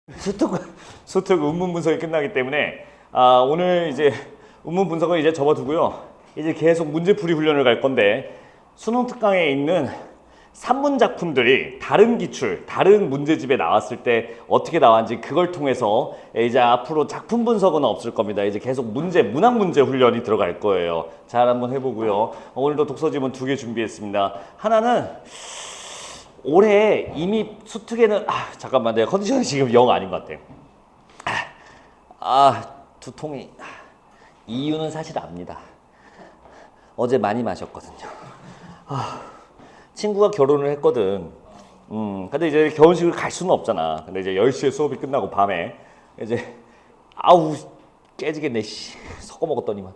수특 운문 분석이 끝나기 때문에 오늘 이제 운문 분석은 이제 접어두고요. 이제 계속 문제풀이 훈련을 갈 건데 수능 특강에 있는 산문 작품들이 다른 기출, 다른 문제집에 나왔을 때 어떻게 나왔는지 그걸 통해서 이제 앞으로 작품 분석은 없을 겁니다. 이제 계속 문학 문제 훈련이 들어갈 거예요. 잘 한번 해보고요. 오늘도 독서지문 2개 준비했습니다. 하나는 올해 이미 수특에는 잠깐만 내가 컨디션이 지금 영 아닌 것 같아. 두통이 이유는 사실 압니다. 어제 많이 마셨거든요. 친구가 결혼을 했거든. 근데 이제 결혼식을 갈 수는 없잖아. 근데 이제 10시에 수업이 끝나고 밤에 이제 깨지겠네 씨. 섞어 먹었더니만.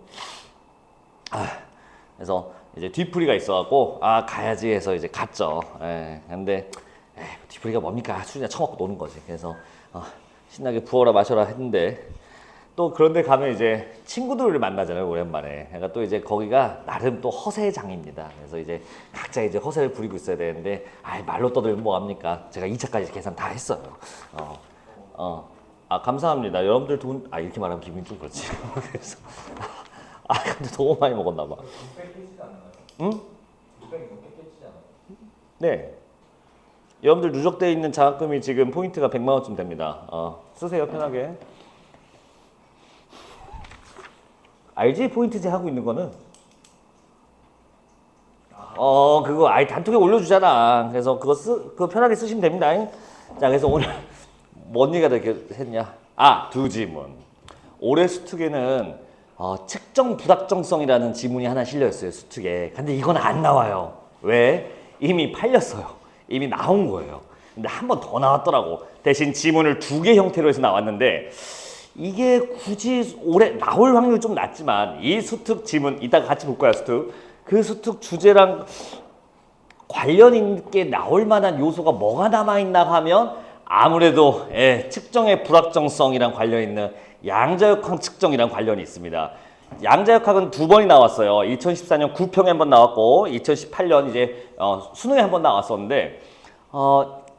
그래서 이제 뒤풀이가 있어갖고 가야지 해서 이제 갔죠. 근데 뒤풀이가 뭡니까? 술이나 처먹고 노는 거지. 그래서 신나게 부어라 마셔라 했는데 또 그런데 가면 이제 친구들을 만나잖아요, 오랜만에. 그러니까 또 이제 거기가 나름 또 허세장입니다. 그래서 이제 각자 이제 허세를 부리고 있어야 되는데 말로 떠들면 뭐 합니까? 제가 2차까지 계산 다 했어요. 감사합니다. 여러분들 돈 이렇게 말하면 기분이 좀 그렇지. 그래서 근데 너무 많이 먹었나 봐. 응? 네. 여러분들 누적되어 있는 장학금이 지금 포인트가 100만 원쯤 됩니다. 쓰세요, 편하게. 알지? 포인트제 하고 있는 거는. 그거 단톡에 올려주잖아. 그래서 그거 편하게 쓰시면 됩니다. 자, 그래서 오늘 뭔 얘기가 이렇게 했냐? 두 지문. 올해 수특에는 측정 불확정성이라는 지문이 하나 실려 있어요, 수특에. 근데 이건 안 나와요. 왜? 이미 팔렸어요. 이미 나온 거예요. 근데 한 번 더 나왔더라고. 대신 지문을 2개 형태로 해서 나왔는데 이게 굳이 올해 나올 확률이 좀 낮지만 이 수특 지문 이따가 같이 볼 거야. 수특 그 수특 주제랑 관련 있게 나올 만한 요소가 뭐가 남아있나 하면 아무래도 측정의 불확정성이랑 관련 있는 양자역학 측정이랑 관련이 있습니다. 양자역학은 2번이 나왔어요. 2014년 구평에 한 번 나왔고 2018년 이제 수능에 한 번 나왔었는데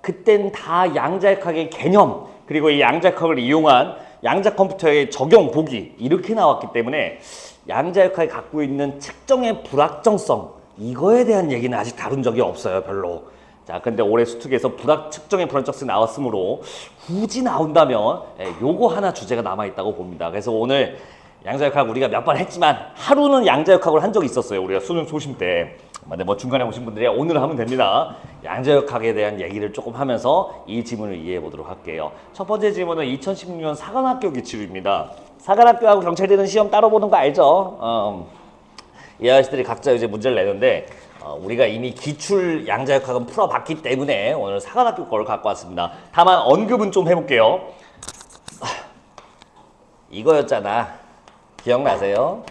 그땐 다 양자역학의 개념 그리고 이 양자역학을 이용한 양자 컴퓨터의 적용 보기 이렇게 나왔기 때문에 양자역학이 갖고 있는 측정의 불확정성 이거에 대한 얘기는 아직 다룬 적이 없어요, 별로. 자, 근데 올해 수특에서 측정의 불확정성이 나왔으므로 굳이 나온다면 요거 하나 주제가 남아있다고 봅니다. 그래서 오늘 양자역학 우리가 몇 번 했지만 하루는 양자역학을 한 적이 있었어요, 우리가 수능 소심 때. 근데 뭐 중간에 오신 분들이 오늘 하면 됩니다. 양자역학에 대한 얘기를 조금 하면서 이 지문을 이해해 보도록 할게요. 첫 번째 지문은 2016년 사관학교 기출입니다. 사관학교하고 경찰대는 시험 따로 보는 거 알죠? 이 아저씨들이 각자 이제 문제를 내는데 우리가 이미 기출 양자역학은 풀어봤기 때문에 오늘 사관학교 거를 갖고 왔습니다. 다만 언급은 좀 해볼게요. 이거였잖아. 기억나세요?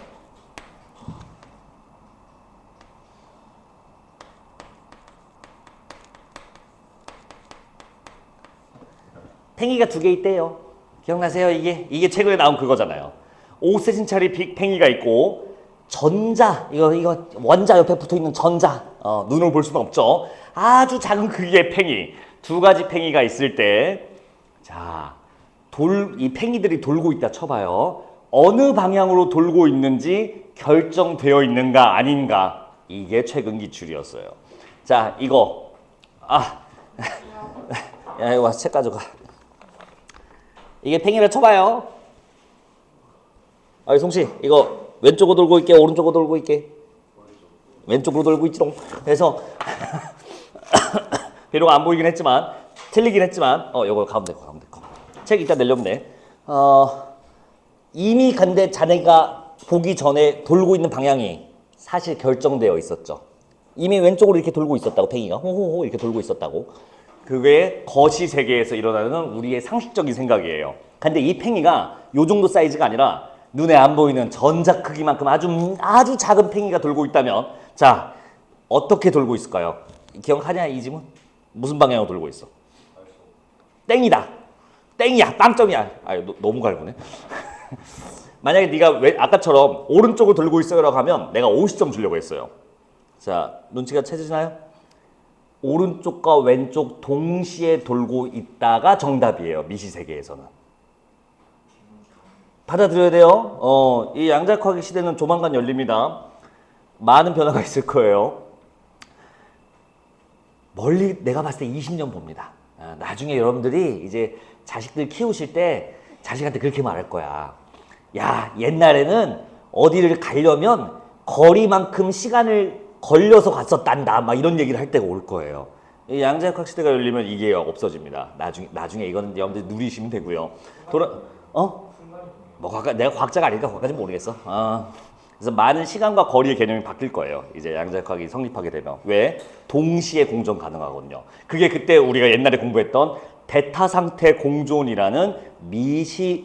팽이가 2개 있대요. 기억나세요? 이게 최근에 나온 그거잖아요. 5cm짜리 팽이가 있고 이거 원자 옆에 붙어있는 전자 눈으로 볼 수는 없죠. 아주 작은 크기의 팽이 2가지 팽이가 있을 때 자, 이 팽이들이 돌고 있다 쳐봐요. 어느 방향으로 돌고 있는지 결정되어 있는가 아닌가 이게 최근 기출이었어요. 자, 이거 야, 이거 와서 책 가져가. 이게 팽이를 쳐봐요. 송씨, 이거 왼쪽으로 돌고 있게, 오른쪽으로 돌고 있게. 왼쪽으로 돌고 있지롱. 그래서 비록 안 보이긴 했지만, 틀리긴 했지만, 요거 가운데 거. 책 이따 내려면 돼. 이미 근데 자네가 보기 전에 돌고 있는 방향이 사실 결정되어 있었죠. 이미 왼쪽으로 이렇게 돌고 있었다고, 팽이가. 호호호 이렇게 돌고 있었다고. 그게 거시 세계에서 일어나는 우리의 상식적인 생각이에요. 근데 이 팽이가 요 정도 사이즈가 아니라 눈에 안 보이는 전자 크기만큼 아주 작은 팽이가 돌고 있다면 자, 어떻게 돌고 있을까요? 기억하냐, 이 지문? 무슨 방향으로 돌고 있어? 땡이다. 땡이야. 빵점이야. 너무 갈구네. 만약에 네가 아까처럼 오른쪽으로 돌고 있어요라고 하면 내가 50점 주려고 했어요. 자, 눈치가 채지나요? 오른쪽과 왼쪽 동시에 돌고 있다가 정답이에요. 미시세계에서는. 받아들여야 돼요. 이 양자역학의 시대는 조만간 열립니다. 많은 변화가 있을 거예요. 멀리 내가 봤을 때 20년 봅니다. 나중에 여러분들이 이제 자식들 키우실 때 자식한테 그렇게 말할 거야. 야, 옛날에는 어디를 가려면 거리만큼 시간을 걸려서 갔었단다. 막 이런 얘기를 할 때가 올 거예요. 이 양자역학 시대가 열리면 이게 없어집니다. 나중에 이거는 여러분들 누리시면 되고요. 내가 과학자가 아니니까 그것까지는 모르겠어. 그래서 많은 시간과 거리의 개념이 바뀔 거예요. 이제 양자역학이 성립하게 되면. 왜? 동시에 공존 가능하거든요. 그게 그때 우리가 옛날에 공부했던 베타 상태 공존이라는 미시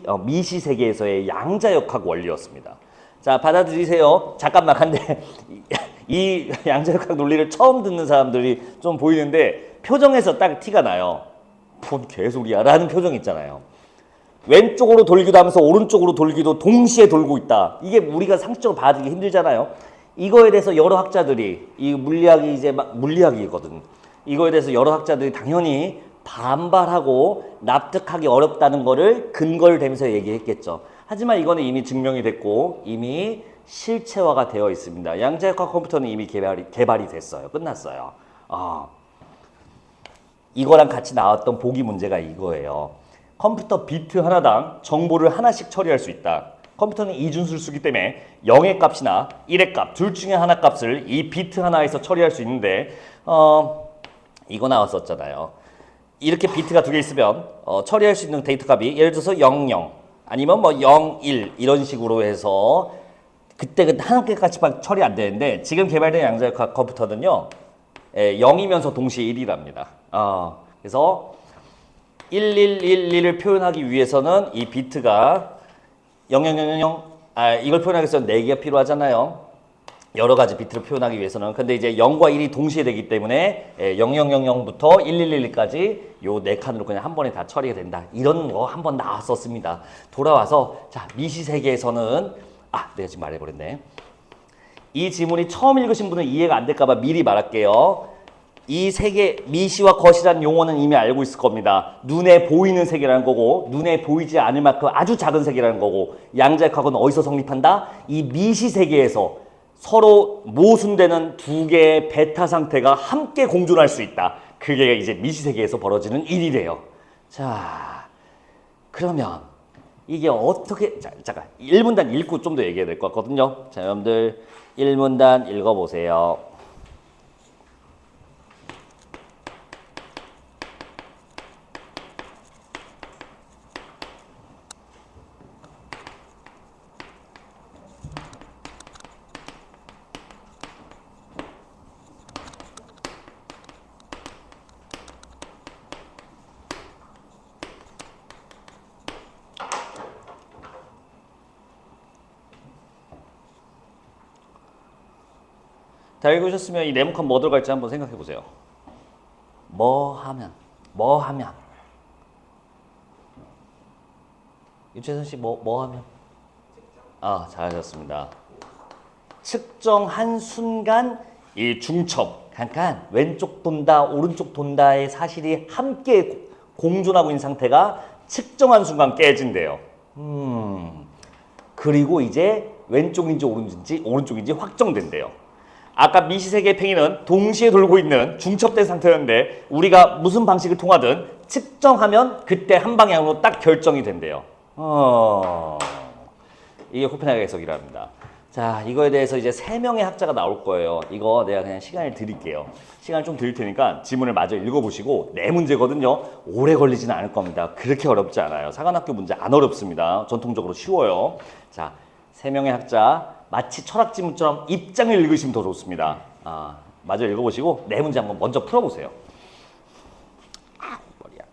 세계에서의 양자역학 원리였습니다. 자, 받아들이세요. 잠깐만, 근데 이 양자역학 논리를 처음 듣는 사람들이 좀 보이는데 표정에서 딱 티가 나요. 뭔 개소리야 라는 표정 있잖아요. 왼쪽으로 돌기도 하면서 오른쪽으로 돌기도 동시에 돌고 있다. 이게 우리가 상식적으로 받아들이기 힘들잖아요. 이거에 대해서 여러 학자들이, 이 물리학이 이제 물리학이거든. 이거에 대해서 여러 학자들이 당연히 반발하고 납득하기 어렵다는 거를 근거를 대면서 얘기했겠죠. 하지만 이거는 이미 증명이 됐고 이미 실체화가 되어 있습니다. 양자역학 컴퓨터는 이미 개발이 됐어요. 끝났어요. 이거랑 같이 나왔던 보기 문제가 이거예요. 컴퓨터 비트 하나당 정보를 하나씩 처리할 수 있다. 컴퓨터는 이중술수기 때문에 0의 값이나 1의 값 둘 중에 하나 값을 이 비트 하나에서 처리할 수 있는데 이거 나왔었잖아요. 이렇게 비트가 두 개 있으면 처리할 수 있는 데이터 값이 예를 들어서 00 아니면 뭐 01 이런 식으로 해서 그때 한 개까지만 처리 안 되는데 지금 개발된 양자역학 컴퓨터는요 0이면서 동시에 1이랍니다. 그래서 1111을 표현하기 위해서는 이 비트가 0000 이걸 표현하기 위해서는 4개가 필요하잖아요. 여러 가지 비트를 표현하기 위해서는. 근데 이제 0과 1이 동시에 되기 때문에 0000부터 1111까지 요 4칸으로 그냥 한 번에 다 처리가 된다. 이런 거 한 번 나왔었습니다. 돌아와서 자, 미시 세계에서는 내가 지금 말해버렸네. 이 지문이 처음 읽으신 분은 이해가 안 될까 봐 미리 말할게요. 이 세계, 미시와 거시라는 용어는 이미 알고 있을 겁니다. 눈에 보이는 세계라는 거고 눈에 보이지 않을 만큼 아주 작은 세계라는 거고 양자역학은 어디서 성립한다? 이 미시 세계에서 서로 모순되는 두 개의 베타 상태가 함께 공존할 수 있다. 그게 이제 미시 세계에서 벌어지는 일이래요. 자, 그러면 이게 어떻게 잠깐 1문단 읽고 좀 더 얘기해야 될 것 같거든요. 자, 여러분들 1문단 읽어보세요. 다 읽으셨으면 이 네모칸 뭐 들어갈지 한번 생각해 보세요. 뭐 하면 유채선 씨 뭐 하면 잘하셨습니다. 측정한 순간 이 중첩 잠깐 왼쪽 돈다 오른쪽 돈다의 사실이 함께 공존하고 있는 상태가 측정한 순간 깨진대요. 그리고 이제 왼쪽인지 오른쪽인지 확정된대요. 아까 미시세계의 팽이는 동시에 돌고 있는 중첩된 상태였는데 우리가 무슨 방식을 통하든 측정하면 그때 한 방향으로 딱 결정이 된대요. 이게 코펜하겐 해석이랍니다. 자, 이거에 대해서 이제 3명의 학자가 나올 거예요. 이거 내가 그냥 시간을 드릴게요. 시간을 좀 드릴 테니까 지문을 마저 읽어보시고 4문제거든요. 오래 걸리지는 않을 겁니다. 그렇게 어렵지 않아요. 사관학교 문제 안 어렵습니다. 전통적으로 쉬워요. 자, 3명의 학자 마치 철학 지문처럼 입장을 읽으시면 더 좋습니다. 마저 읽어보시고 4문제 한번 먼저 풀어보세요. 머리야.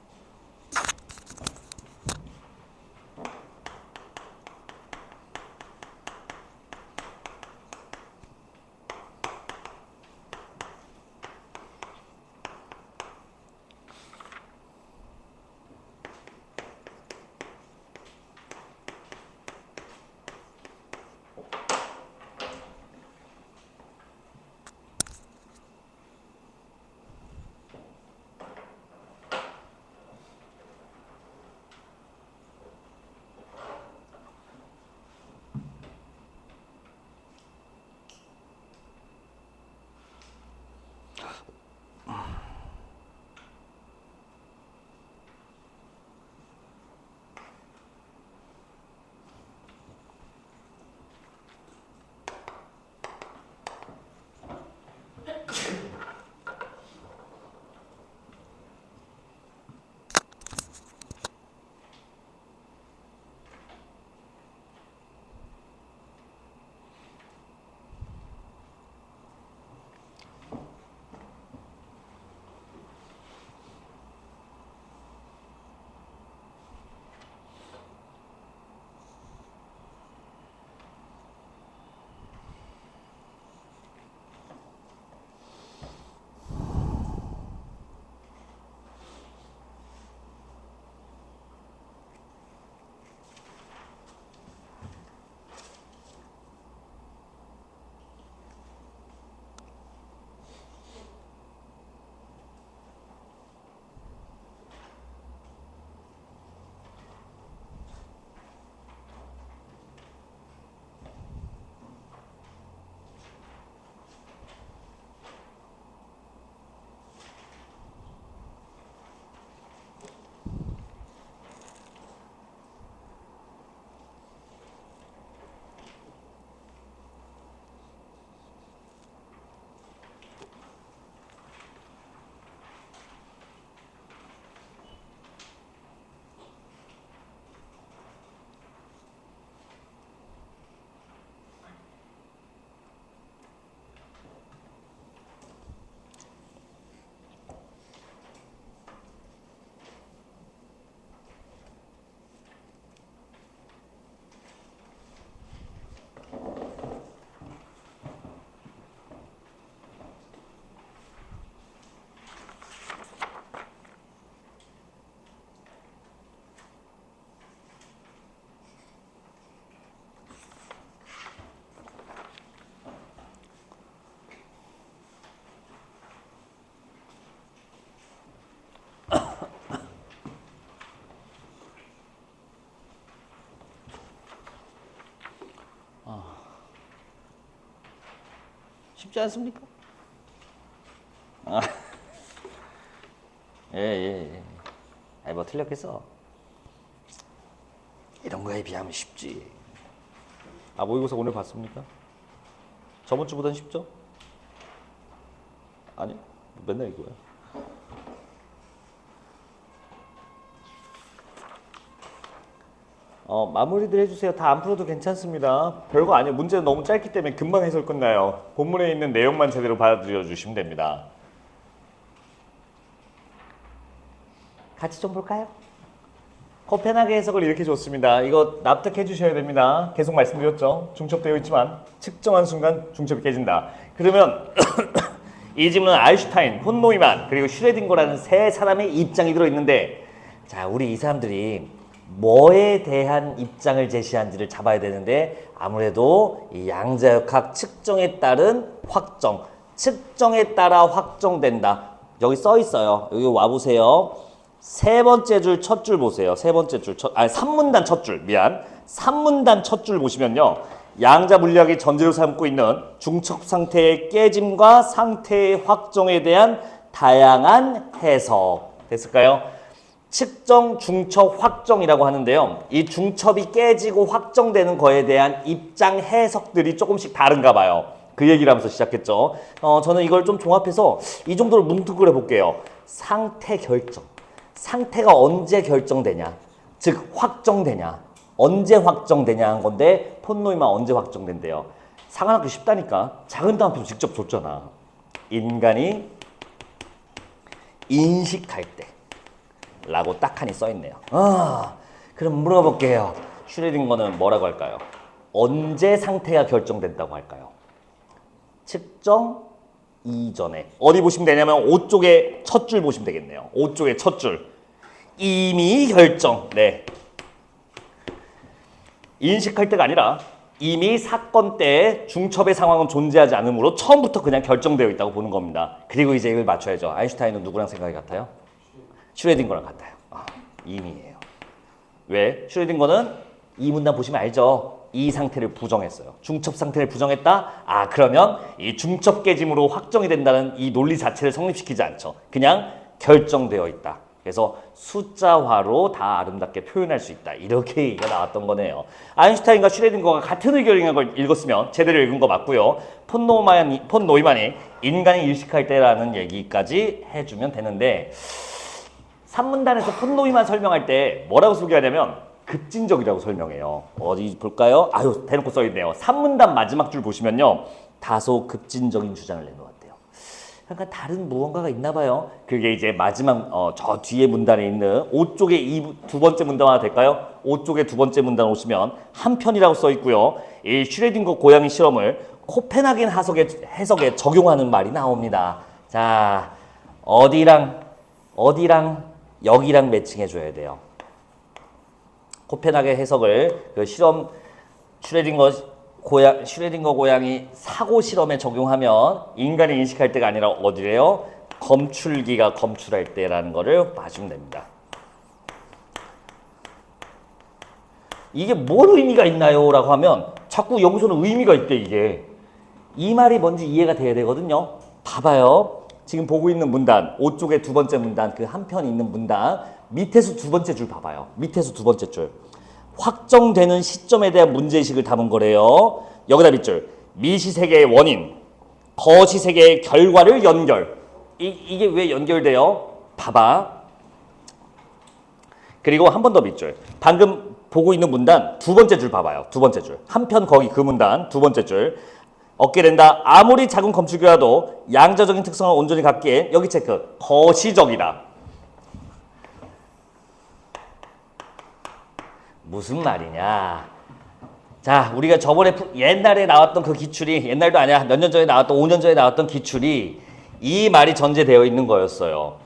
쉽지 않습니까? 아. 예. 아니 뭐 틀렸겠어. 이런 거에 비하면 쉽지. 아 모의고사 오늘 봤습니까? 저번 주보단 쉽죠? 아니 맨날 이거야. 마무리들 해주세요. 다 안 풀어도 괜찮습니다. 별거 아니에요. 문제는 너무 짧기 때문에 금방 해설 끝나요. 본문에 있는 내용만 제대로 받아들여 주시면 됩니다. 같이 좀 볼까요? 코펜하게 해석을 이렇게 줬습니다. 이거 납득해 주셔야 됩니다. 계속 말씀드렸죠. 중첩되어 있지만 측정한 순간 중첩이 깨진다. 그러면 이 질문은 아인슈타인, 폰 노이만 그리고 슈레딩거라는 세 사람의 입장이 들어있는데 자 우리 이 사람들이 뭐에 대한 입장을 제시한지를 잡아야 되는데 아무래도 이 양자역학 측정에 따른 확정, 측정에 따라 확정된다. 여기 써 있어요. 여기 와보세요. 세 번째 줄 첫 줄 보세요. 세 번째 줄 산문단 첫 줄 산문단 첫 줄 보시면요. 양자 물리학이 전제로 삼고 있는 중첩 상태의 깨짐과 상태의 확정에 대한 다양한 해석 됐을까요? 측정, 중첩, 확정이라고 하는데요. 이 중첩이 깨지고 확정되는 거에 대한 입장 해석들이 조금씩 다른가 봐요. 그 얘기를 하면서 시작했죠. 저는 이걸 좀 종합해서 이 정도로 뭉뚱그려 볼게요. 상태 결정. 상태가 언제 결정되냐, 즉 확정되냐, 언제 확정되냐 한 건데 폰 노이만 언제 확정된대요. 상관하기 쉽다니까. 작은 따옴표 직접 줬잖아. 인간이 인식할 때 라고 딱하니 써있네요. 그럼 물어볼게요. 슈레딩거는 뭐라고 할까요? 언제 상태가 결정된다고 할까요? 측정 이전에. 어디 보시면 되냐면 5쪽의 첫 줄 보시면 되겠네요. 5쪽의 첫 줄. 이미 결정. 네. 인식할 때가 아니라 이미 사건 때 중첩의 상황은 존재하지 않으므로 처음부터 그냥 결정되어 있다고 보는 겁니다. 그리고 이제 이걸 맞춰야죠. 아인슈타인은 누구랑 생각이 같아요? 슈레딩거랑 같아요. 이미예요. 왜? 슈레딩거는 이 문단 보시면 알죠? 이 상태를 부정했어요. 중첩 상태를 부정했다? 그러면 이 중첩 깨짐으로 확정이 된다는 이 논리 자체를 성립시키지 않죠. 그냥 결정되어 있다. 그래서 숫자화로 다 아름답게 표현할 수 있다. 이렇게 얘기가 나왔던 거네요. 아인슈타인과 슈레딩거가 같은 의견인 걸 읽었으면 제대로 읽은 거 맞고요. 폰 노이만이 인간이 일식할 때라는 얘기까지 해주면 되는데 산문단에서 폰 노이만 설명할 때 뭐라고 소개하냐면 급진적이라고 설명해요. 어디 볼까요? 대놓고 써있네요. 산문단 마지막 줄 보시면요. 다소 급진적인 주장을 내놓았대요. 약간 다른 무언가가 있나 봐요. 그게 이제 마지막 저 뒤에 문단에 있는 5쪽의 두 번째 문단 하나 될까요? 5쪽의 두 번째 문단 오시면 한편이라고 써 있고요. 이 슈레딩거 고양이 실험을 코펜하겐 해석에 적용하는 말이 나옵니다. 자, 어디랑 여기랑 매칭해 줘야 돼요. 코펜하겐 해석을 그 실험 슈레딩거 고양이 사고 실험에 적용하면 인간이 인식할 때가 아니라 어디래요? 검출기가 검출할 때라는 거를 봐주면 됩니다. 이게 뭘 의미가 있나요? 라고 하면 자꾸 여기서는 의미가 있대 이게. 이 말이 뭔지 이해가 돼야 되거든요. 봐봐요. 지금 보고 있는 문단 5쪽의 두 번째 문단 그 한편 있는 문단 밑에서 두 번째 줄 봐봐요. 밑에서 두 번째 줄. 확정되는 시점에 대한 문제의식을 담은 거래요. 여기다 밑줄. 미시세계의 원인, 거시세계의 결과를 연결. 이게 왜 연결돼요? 봐봐. 그리고 한 번 더 밑줄. 방금 보고 있는 문단 두 번째 줄 봐봐요. 두 번째 줄. 한편 거기 그 문단 두 번째 줄. 얻게 된다. 아무리 작은 검출기라도 양자적인 특성을 온전히 갖기에 여기 체크. 거시적이다. 무슨 말이냐? 자, 우리가 저번에 옛날에 나왔던 그 기출이 옛날도 아니야. 몇 년 전에 나왔던 5년 전에 나왔던 기출이 이 말이 전제되어 있는 거였어요.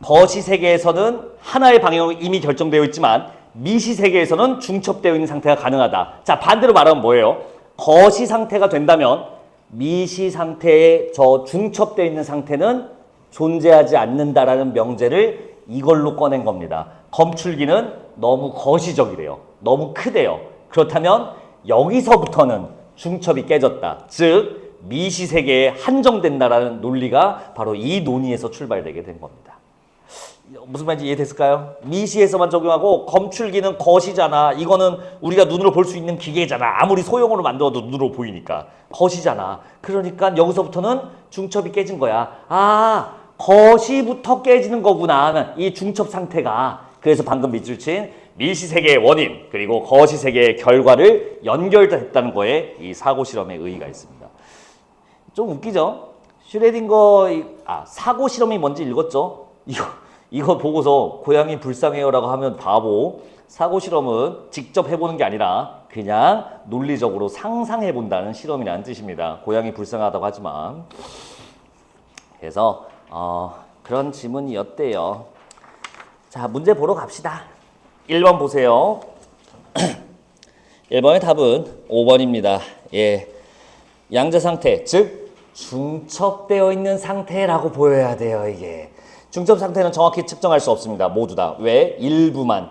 거시 세계에서는 하나의 방향으로 이미 결정되어 있지만 미시 세계에서는 중첩되어 있는 상태가 가능하다. 자, 반대로 말하면 뭐예요? 거시 상태가 된다면 미시 상태에 저 중첩되어 있는 상태는 존재하지 않는다라는 명제를 이걸로 꺼낸 겁니다. 검출기는 너무 거시적이래요. 너무 크대요. 그렇다면 여기서부터는 중첩이 깨졌다. 즉 미시세계에 한정된다라는 논리가 바로 이 논의에서 출발되게 된 겁니다. 무슨 말인지 이해됐을까요? 미시에서만 적용하고 검출기는 것이잖아. 이거는 우리가 눈으로 볼 수 있는 기계잖아. 아무리 소형으로 만들어도 눈으로 보이니까 것이잖아. 그러니까 여기서부터는 중첩이 깨진 거야. 아, 것이부터 깨지는 거구나. 이 중첩 상태가. 그래서 방금 밑줄 친 미시세계의 원인 그리고 거시세계의 결과를 연결했다는 거에 이 사고 실험의 의의가 있습니다. 좀 웃기죠? 슈레딩거 사고 실험이 뭔지 읽었죠? 이거 보고서 고양이 불쌍해요라고 하면 바보. 사고 실험은 직접 해보는 게 아니라 그냥 논리적으로 상상해본다는 실험이라는 뜻입니다. 고양이 불쌍하다고 하지만. 그래서 그런 지문이었대요. 자, 문제 보러 갑시다. 1번 보세요. 1번의 답은 5번입니다. 예, 양자 상태, 즉 중첩되어 있는 상태라고 보여야 돼요. 이게 중첩 상태는 정확히 측정할 수 없습니다. 모두 다. 왜? 일부만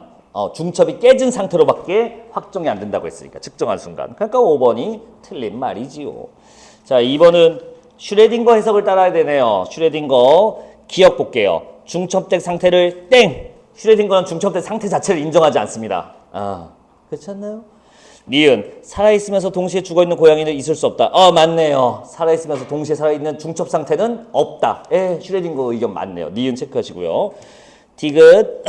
중첩이 깨진 상태로밖에 확정이 안 된다고 했으니까 측정한 순간. 그러니까 5번이 틀린 말이지요. 자, 2번은 슈레딩거 해석을 따라야 되네요. 슈레딩거 기억 볼게요. 중첩된 상태를 땡! 슈레딩거는 중첩된 상태 자체를 인정하지 않습니다. 그렇지 않나요? 니은 살아있으면서 동시에 죽어있는 고양이는 있을 수 없다. 맞네요. 살아있으면서 동시에 살아있는 중첩 상태는 없다. 슈레딩거 의견 맞네요. 니은 체크하시고요. 디귿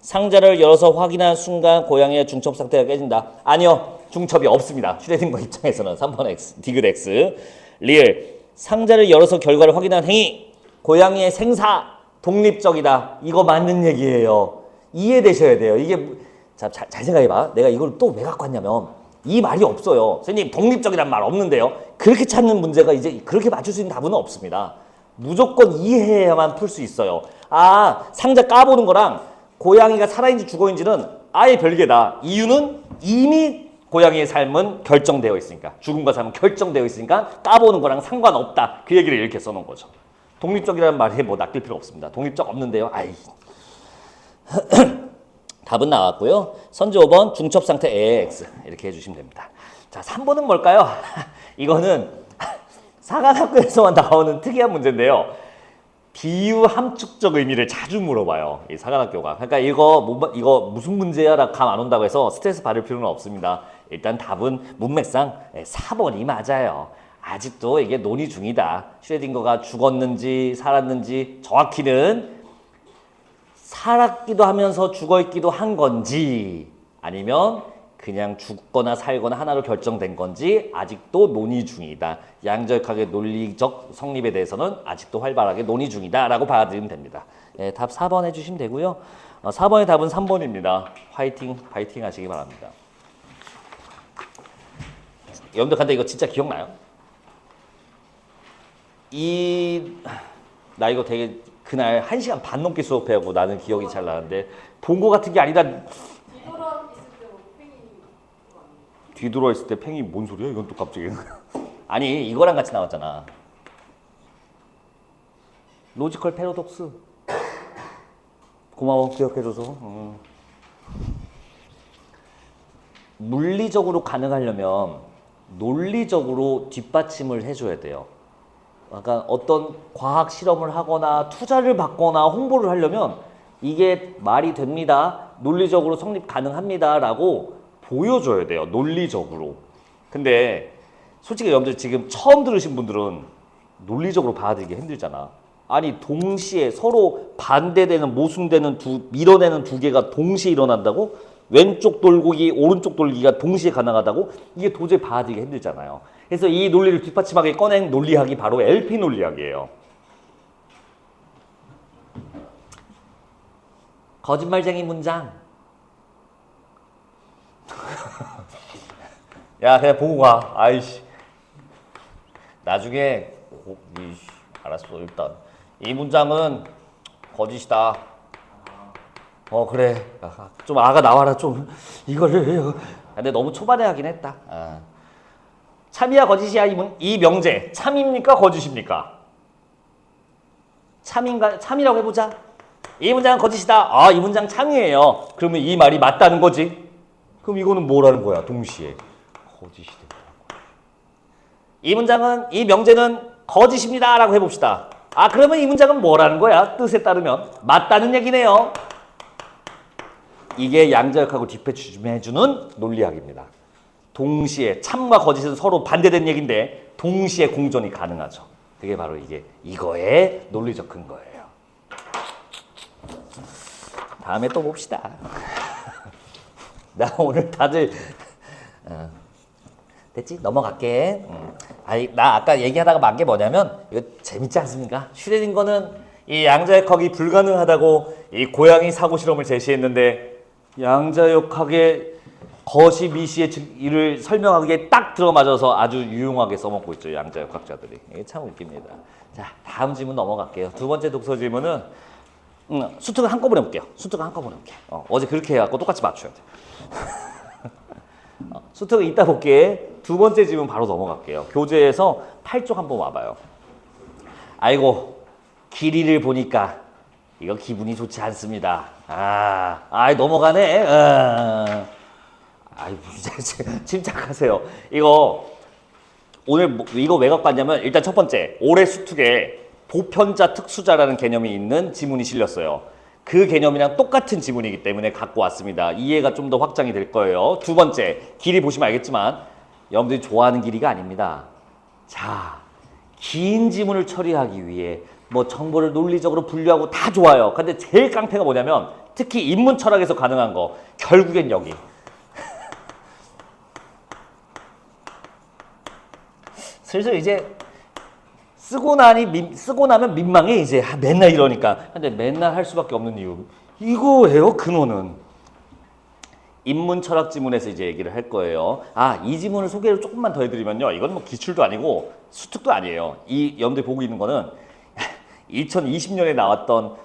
상자를 열어서 확인한 순간 고양이의 중첩 상태가 깨진다. 아니요. 중첩이 없습니다. 슈레딩거 입장에서는 3번 X, 디귿 X. 리을 상자를 열어서 결과를 확인한 행위 고양이의 생사 독립적이다. 이거 맞는 얘기예요. 이해되셔야 돼요. 이게 자, 잘 생각해봐. 내가 이걸 또 왜 갖고 왔냐면 이 말이 없어요. 선생님 독립적이란 말 없는데요. 그렇게 찾는 문제가 이제 그렇게 맞출 수 있는 답은 없습니다. 무조건 이해해야만 풀 수 있어요. 상자 까보는 거랑 고양이가 살아있는지 죽어있는지는 아예 별개다. 이유는 이미 고양이의 삶은 결정되어 있으니까 죽음과 삶은 결정되어 있으니까 까보는 거랑 상관없다. 그 얘기를 이렇게 써놓은 거죠. 독립적이라는 말에 뭐 낚일 필요 없습니다. 독립적 없는데요. 답은 나왔고요. 선제 5번 중첩 상태 AX 이렇게 해주시면 됩니다. 자, 3번은 뭘까요? 이거는 사관학교에서만 나오는 특이한 문제인데요. 비유 함축적 의미를 자주 물어봐요. 이 사관학교가. 그러니까 이거 무슨 문제야라 감 안 온다고 해서 스트레스 받을 필요는 없습니다. 일단 답은 문맥상 4번이 맞아요. 아직도 이게 논의 중이다. 슈레딩거가 죽었는지 살았는지 정확히는 살았기도 하면서 죽어있기도 한 건지 아니면 그냥 죽거나 살거나 하나로 결정된 건지 아직도 논의 중이다. 양자역학의 논리적 성립에 대해서는 아직도 활발하게 논의 중이다 라고 받아들이면 됩니다. 답 4번 해주시면 되고요. 4번의 답은 3번입니다. 화이팅 하시기 바랍니다. 여러분들 근데 이거 진짜 기억나요? 나 이거 되게 그날 1시간 반 넘게 수업해하고 나는 기억이 잘 나는데 본 거 같은 게 아니다. 뒤돌아 있을 때 팽이 뭔 소리야? 이건 또 갑자기 아니 이거랑 같이 나왔잖아. 로지컬 패러독스. 고마워 기억해줘서. 물리적으로 가능하려면 논리적으로 뒷받침을 해줘야 돼요. 그러니까 어떤 과학 실험을 하거나 투자를 받거나 홍보를 하려면 이게 말이 됩니다. 논리적으로 성립 가능합니다. 라고 보여줘야 돼요. 논리적으로. 근데 솔직히 여러분들 지금 처음 들으신 분들은 논리적으로 받아들이기 힘들잖아. 아니 동시에 서로 반대되는 모순되는 밀어내는 두 개가 동시에 일어난다고? 왼쪽 돌기 오른쪽 돌기가 동시에 가능하다고? 이게 도저히 받아들이기 힘들잖아요. 그래서 이 논리를 뒷받침하게 꺼낸 논리학이 바로 LP 논리학이에요. 거짓말쟁이 문장. 야 그냥 보고 가. 아이씨. 나중에 알았어. 일단 이 문장은 거짓이다. 그래. 좀 아가 나와라 좀. 이거를. 근데 너무 초반에 하긴 했다. 참이야 거짓이야 이 명제. 참입니까 거짓입니까? 참이라고 해보자. 이 문장은 거짓이다. 이 문장 참이에요. 그러면 이 말이 맞다는 거지. 그럼 이거는 뭐라는 거야? 동시에 거짓이 된다는 거야. 이 문장은 이 명제는 거짓입니다라고 해봅시다. 아 그러면 이 문장은 뭐라는 거야? 뜻에 따르면 맞다는 얘기네요. 이게 양자역학을 뒷받침해주는 논리학입니다. 동시에 참과 거짓은 서로 반대된 얘기인데 동시에 공존이 가능하죠. 그게 바로 이거의 논리적 근거예요. 다음에 또 봅시다. 나 오늘 다들 됐지? 넘어갈게. 아니 나 아까 얘기하다가 만 게 뭐냐면 이거 재밌지 않습니까? 슈레딩거는 이 양자역학이 불가능하다고 이 고양이 사고 실험을 제시했는데 양자역학의 거시 미시의 이를 설명하기에 딱 들어맞아서 아주 유용하게 써먹고 있죠. 양자역학자들이. 이게 참 웃깁니다. 자 다음 질문 넘어갈게요. 두 번째 독서 질문은 수특을 한꺼번에 볼게요. 수특을 한꺼번에 볼게요. 어제 그렇게 해갖고 똑같이 맞춰야 돼. 수특을 이따 볼게. 두 번째 질문 바로 넘어갈게요. 교재에서 8쪽 한번 와봐요. 아이고 길이를 보니까 이거 기분이 좋지 않습니다. 넘어가네. 침착하세요. 이거 오늘 이거 왜 갖고 왔냐면 일단 첫 번째 올해 수특에 보편자 특수자라는 개념이 있는 지문이 실렸어요. 그 개념이랑 똑같은 지문이기 때문에 갖고 왔습니다. 이해가 좀 더 확장이 될 거예요. 두 번째 길이 보시면 알겠지만 여러분들이 좋아하는 길이가 아닙니다. 자, 긴 지문을 처리하기 위해 뭐 정보를 논리적으로 분류하고 다 좋아요. 근데 제일 깡패가 뭐냐면 특히 인문 철학에서 가능한 거 결국엔 여기 슬슬 이제 쓰고 나면 민망해 이제 맨날 이러니까. 근데 맨날 할 수밖에 없는 이유 이거예요. 근원은 인문 철학 지문에서 이제 얘기를 할 거예요. 이 지문을 소개를 조금만 더 해드리면요. 이건 뭐 기출도 아니고 수특도 아니에요. 이 여러분들이 보고 있는 거는 2020년에 나왔던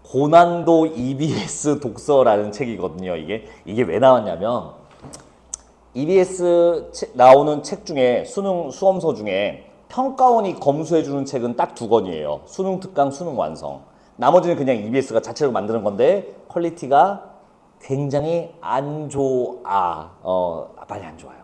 고난도 EBS 독서라는 책이거든요. 이게 왜 나왔냐면 EBS 나오는 책 중에 수능 수험서 중에 평가원이 검수해주는 책은 딱 2권이에요. 수능 특강, 수능 완성. 나머지는 그냥 EBS가 자체로 만드는 건데 퀄리티가 굉장히 안 좋아. 많이 안 좋아요.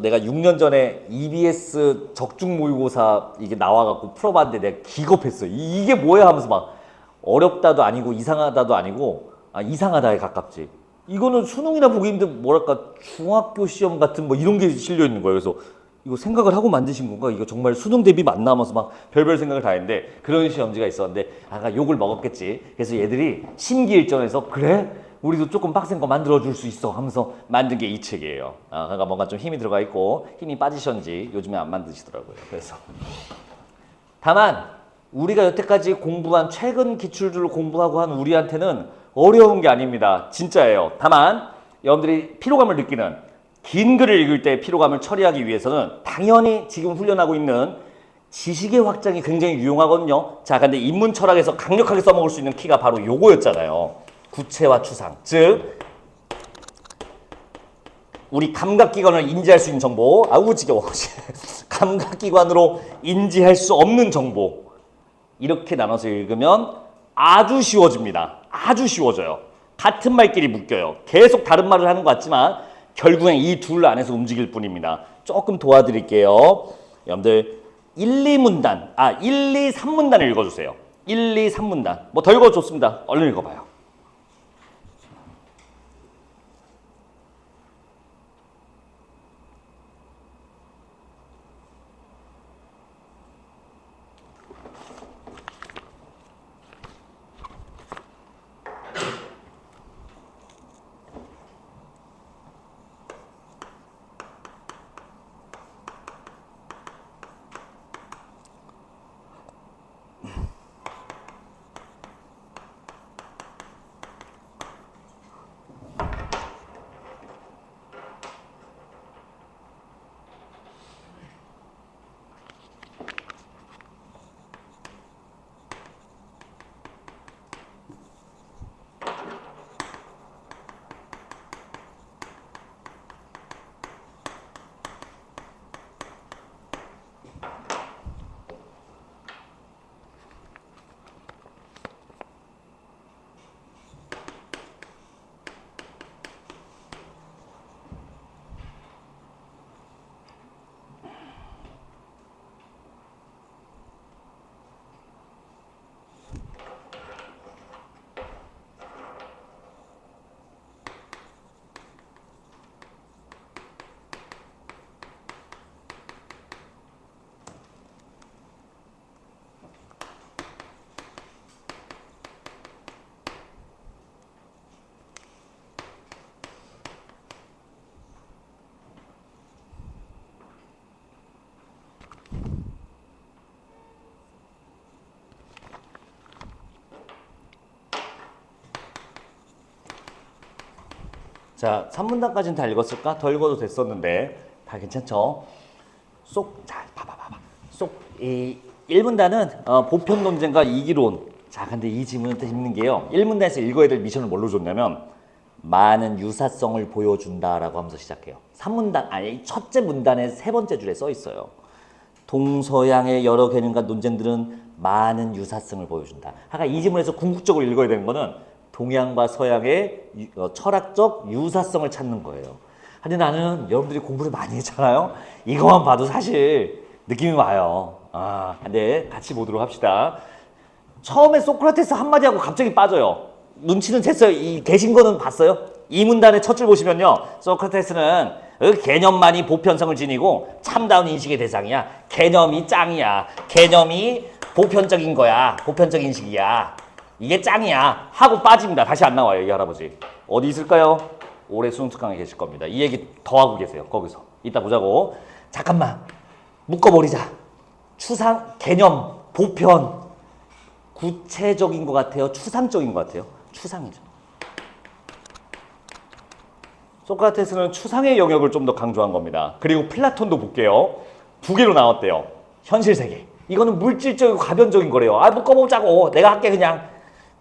내가 6년 전에 EBS 적중 모의고사 이게 나와갖고 풀어봤는데 내가 기겁했어요. 이게 뭐야 하면서 막 어렵다도 아니고 이상하다도 아니고 이상하다에 가깝지. 이거는 수능이나 보기 힘든 뭐랄까 중학교 시험 같은 뭐 이런 게 실려 있는 거예요. 그래서 이거 생각을 하고 만드신 건가? 이거 정말 수능 대비 맞나 하면서 막 별별 생각을 다 했는데 그런 시험지가 있었는데 욕을 먹었겠지. 그래서 얘들이 심기일전에서 그래? 우리도 조금 빡센 거 만들어줄 수 있어 하면서 만든 게 이 책이에요. 그러니까 뭔가 좀 힘이 들어가 있고 힘이 빠지셨는지 요즘에 안 만드시더라고요. 그래서 다만 우리가 여태까지 공부한 최근 기출들을 공부하고 한 우리한테는 어려운 게 아닙니다. 진짜예요. 다만 여러분들이 피로감을 느끼는 긴 글을 읽을 때 피로감을 처리하기 위해서는 당연히 지금 훈련하고 있는 지식의 확장이 굉장히 유용하거든요. 자, 근데 인문 철학에서 강력하게 써먹을 수 있는 키가 바로 요거였잖아요. 구체와 추상. 즉 우리 감각기관을 인지할 수 있는 정보. 지겨워. 감각기관으로 인지할 수 없는 정보. 이렇게 나눠서 읽으면 아주 쉬워집니다. 아주 쉬워져요. 같은 말끼리 묶여요. 계속 다른 말을 하는 것 같지만 결국엔 이 둘 안에서 움직일 뿐입니다. 조금 도와드릴게요. 여러분들 1, 2문단, 1, 2, 3문단을 읽어주세요. 1, 2, 3문단. 뭐 더 읽어도 좋습니다. 얼른 읽어봐요. 자, 3문단까지는 다 읽었을까? 더 읽어도 됐었는데 다 괜찮죠? 자, 봐봐. 이 1문단은 보편 논쟁과 이기론. 자, 근데 이 지문은 또 재밌는 게요. 1문단에서 읽어야 될 미션을 뭘로 줬냐면 많은 유사성을 보여준다라고 하면서 시작해요. 3문단, 아니 첫째 문단의 세 번째 줄에 써 있어요. 동서양의 여러 개념과 논쟁들은 많은 유사성을 보여준다. 아까 이 지문에서 궁극적으로 읽어야 되는 거는 동양과 서양의 철학적 유사성을 찾는 거예요. 근데 나는 여러분들이 공부를 많이 했잖아요. 이거만 봐도 사실 느낌이 와요. 근데 같이 보도록 합시다. 처음에 소크라테스 한마디 하고 갑자기 빠져요. 눈치는 챘어요. 이 계신 거는 봤어요? 이 문단의 첫 줄 보시면요. 소크라테스는 개념만이 보편성을 지니고 참다운 인식의 대상이야. 개념이 짱이야. 개념이 보편적인 거야. 보편적 인식이야. 이게 짱이야. 하고 빠집니다. 다시 안 나와요. 이 할아버지. 어디 있을까요? 올해 수능특강에 계실 겁니다. 이 얘기 더 하고 계세요. 거기서. 이따 보자고. 잠깐만. 묶어버리자. 추상, 개념, 보편. 구체적인 것 같아요? 추상적인 것 같아요? 추상이죠. 소크라테스는 추상의 영역을 좀 더 강조한 겁니다. 그리고 플라톤도 볼게요. 두 개로 나왔대요. 현실 세계. 이거는 물질적이고 가변적인 거래요. 묶어보자고. 내가 할게 그냥.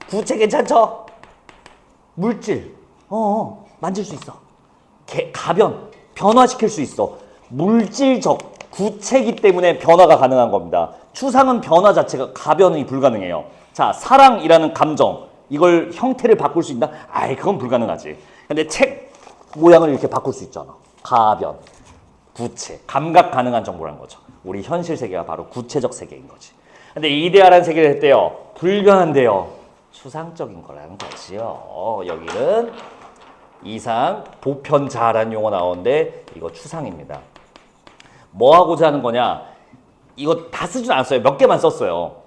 구체 괜찮죠? 물질. 만질 수 있어. 가변. 변화시킬 수 있어. 물질적. 구체이기 때문에 변화가 가능한 겁니다. 추상은 변화 자체가 가변이 불가능해요. 자, 사랑이라는 감정. 이걸 형태를 바꿀 수 있나? 그건 불가능하지. 근데 책 모양을 이렇게 바꿀 수 있잖아. 가변, 구체, 감각 가능한 정보라는 거죠. 우리 현실 세계가 바로 구체적 세계인 거지. 근데 이데아라는 세계를 했대요. 불변한데요. 추상적인 거라는 거지요. 여기는 이상 보편자라는 용어 나오는데 이거 추상입니다. 뭐 하고자 하는 거냐? 이거 다 쓰진 않았어요. 몇 개만 썼어요.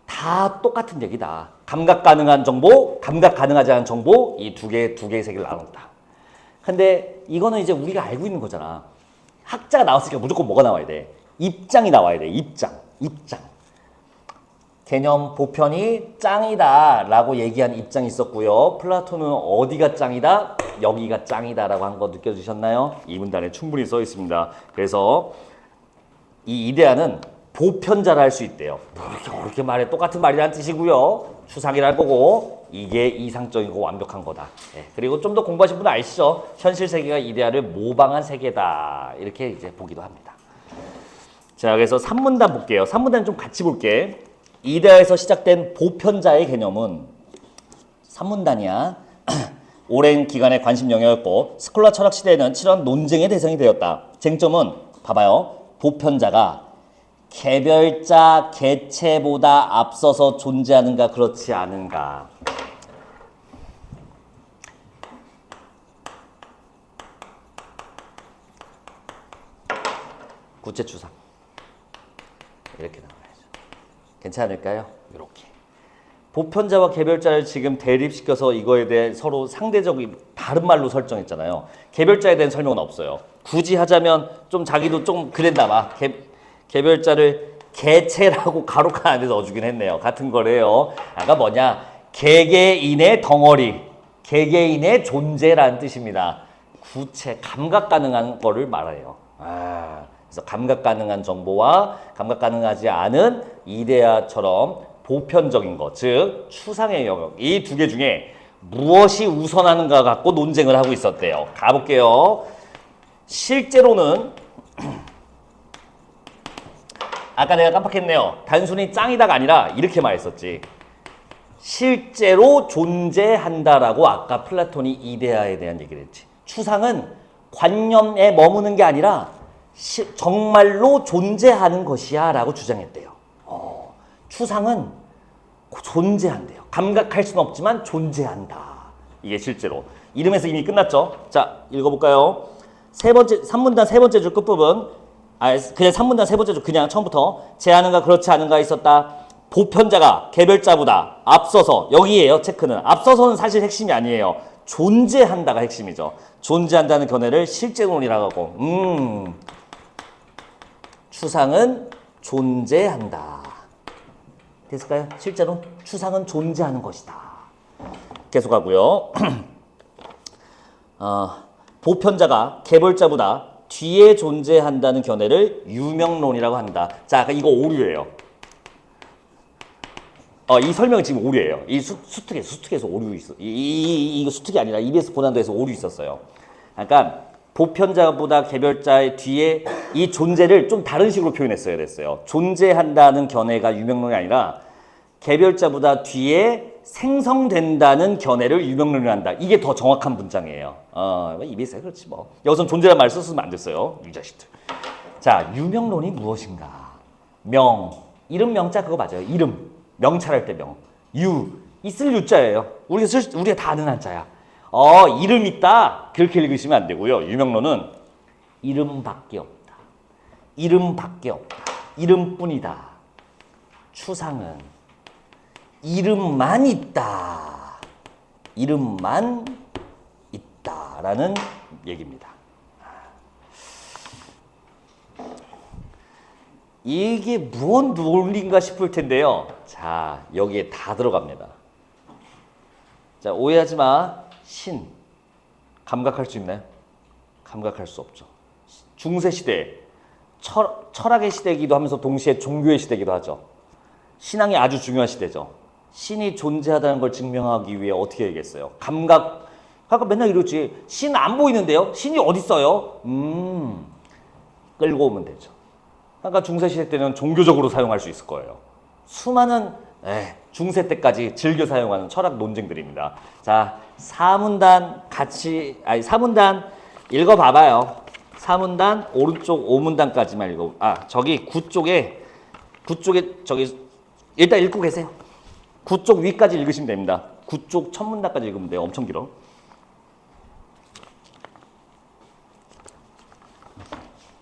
다 똑같은 얘기다. 감각 가능한 정보, 감각 가능하지 않은 정보, 이 두 개의 세계를 나눈다. 근데 이거는 이제 우리가 알고 있는 거잖아. 학자가 나왔으니까 무조건 뭐가 나와야 돼? 입장이 나와야 돼. 입장. 개념 보편이 짱이다 라고 얘기한 입장이 있었고요. 플라톤은 어디가 짱이다? 여기가 짱이다 라고 한 거 느껴지셨나요? 이 문단에 충분히 써 있습니다. 그래서 이 이데아는 보편자라 할 수 있대요. 그렇게 말해 똑같은 말이라는 뜻이고요. 추상이랄 거고 이게 이상적이고 완벽한 거다. 그리고 좀 더 공부하신 분은 아시죠? 현실 세계가 이데아를 모방한 세계다. 이렇게 이제 보기도 합니다. 자, 그래서 3문단 볼게요. 3문단 좀 같이 볼게. 이데아에서 시작된 보편자의 개념은 3문단이야. 오랜 기간의 관심 영역이었고 스콜라 철학 시대에는 치열한 논쟁의 대상이 되었다. 쟁점은 봐봐요. 보편자가 개별자 개체보다 앞서서 존재하는가 그렇지 않은가. 구체추상 이렇게 나와야죠. 괜찮을까요? 이렇게 보편자와 개별자를 지금 대립시켜서 이거에 대해 서로 상대적인 다른 말로 설정했잖아요. 개별자에 대한 설명은 없어요. 굳이 하자면 좀 자기도 좀 그랬나 봐. 개별자를 개체라고 가로가 안에서 넣어주긴 했네요. 같은 거래요. 아까 뭐냐? 개개인의 덩어리, 개개인의 존재라는 뜻입니다. 구체, 감각 가능한 거를 말해요. 그래서 감각 가능한 정보와 감각 가능하지 않은 이데아처럼 보편적인 것, 즉 추상의 영역, 이 두 개 중에 무엇이 우선하는가 갖고 논쟁을 하고 있었대요. 가볼게요. 실제로는 아까 내가 깜빡했네요. 단순히 짱이다가 아니라 이렇게 말했었지. 실제로 존재한다라고 아까 플라톤이 이데아에 대한 얘기를 했지. 추상은 관념에 머무는 게 아니라 정말로 존재하는 것이야 라고 주장했대요. 추상은 존재한대요. 감각할 수는 없지만 존재한다. 이게 실제로. 이름에서 이미 끝났죠. 자, 읽어볼까요? 3문단 세 번째 줄 끝부분. 그냥 3문단 세 번째 줄 그냥 처음부터 제하는가 그렇지 않은가 있었다. 보편자가 개별자보다 앞서서, 여기에요 체크는. 앞서서는 사실 핵심이 아니에요. 존재한다가 핵심이죠. 존재한다는 견해를 실제론이라고 하고 추상은 존재한다. 됐을까요? 실제로 추상은 존재하는 것이다. 계속하고요. 보편자가 개별자보다 뒤에 존재한다는 견해를 유명론이라고 한다. 자, 이거 오류예요. 이 설명이 지금 오류예요. 이 수특에서 오류 있어. 이거 수특이 아니라 EBS 고난도에서 오류 있었어요. 그러니까 보편자보다 개별자의 뒤에 이 존재를 좀 다른 식으로 표현했어야 됐어요. 존재한다는 견해가 유명론이 아니라 개별자보다 뒤에 생성된다는 견해를 유명론으로 한다. 이게 더 정확한 문장이에요. EBS가 그렇지 뭐. 여기서 존재란 말을 썼으면 안 됐어요. 이 자식들. 자, 유명론이 무엇인가? 이름 명자 그거 맞아요. 이름. 명찰할 때 명. 있을 유자예요. 우리가 다 아는 한자야. 이름 있다. 그렇게 읽으시면 안 되고요. 유명론은 이름밖에 없다. 이름밖에 없다. 이름뿐이다. 추상은 이름만 있다. 이름만 있다라는 얘기입니다. 이게 무언 논리인가 싶을 텐데요. 자, 여기에 다 들어갑니다. 자, 오해하지 마. 신. 감각할 수 있나요? 감각할 수 없죠. 중세시대, 철학의 시대이기도 하면서 동시에 종교의 시대이기도 하죠. 신앙이 아주 중요한 시대죠. 신이 존재하다는 걸 증명하기 위해 어떻게 얘기했어요? 감각. 아까 맨날 이러지. 신 안 보이는데요? 신이 어디 있어요? 끌고 오면 되죠. 그러니까 중세시대 때는 종교적으로 사용할 수 있을 거예요. 수많은 중세 때까지 즐겨 사용하는 철학 논쟁들입니다. 자, 사문단 읽어봐봐요. 사문단 오른쪽 5문단까지만 읽어. 저기 9쪽에 저기 일단 읽고 계세요. 9쪽 위까지 읽으시면 됩니다. 9쪽 첫 문단까지 읽으면 돼요. 엄청 길어.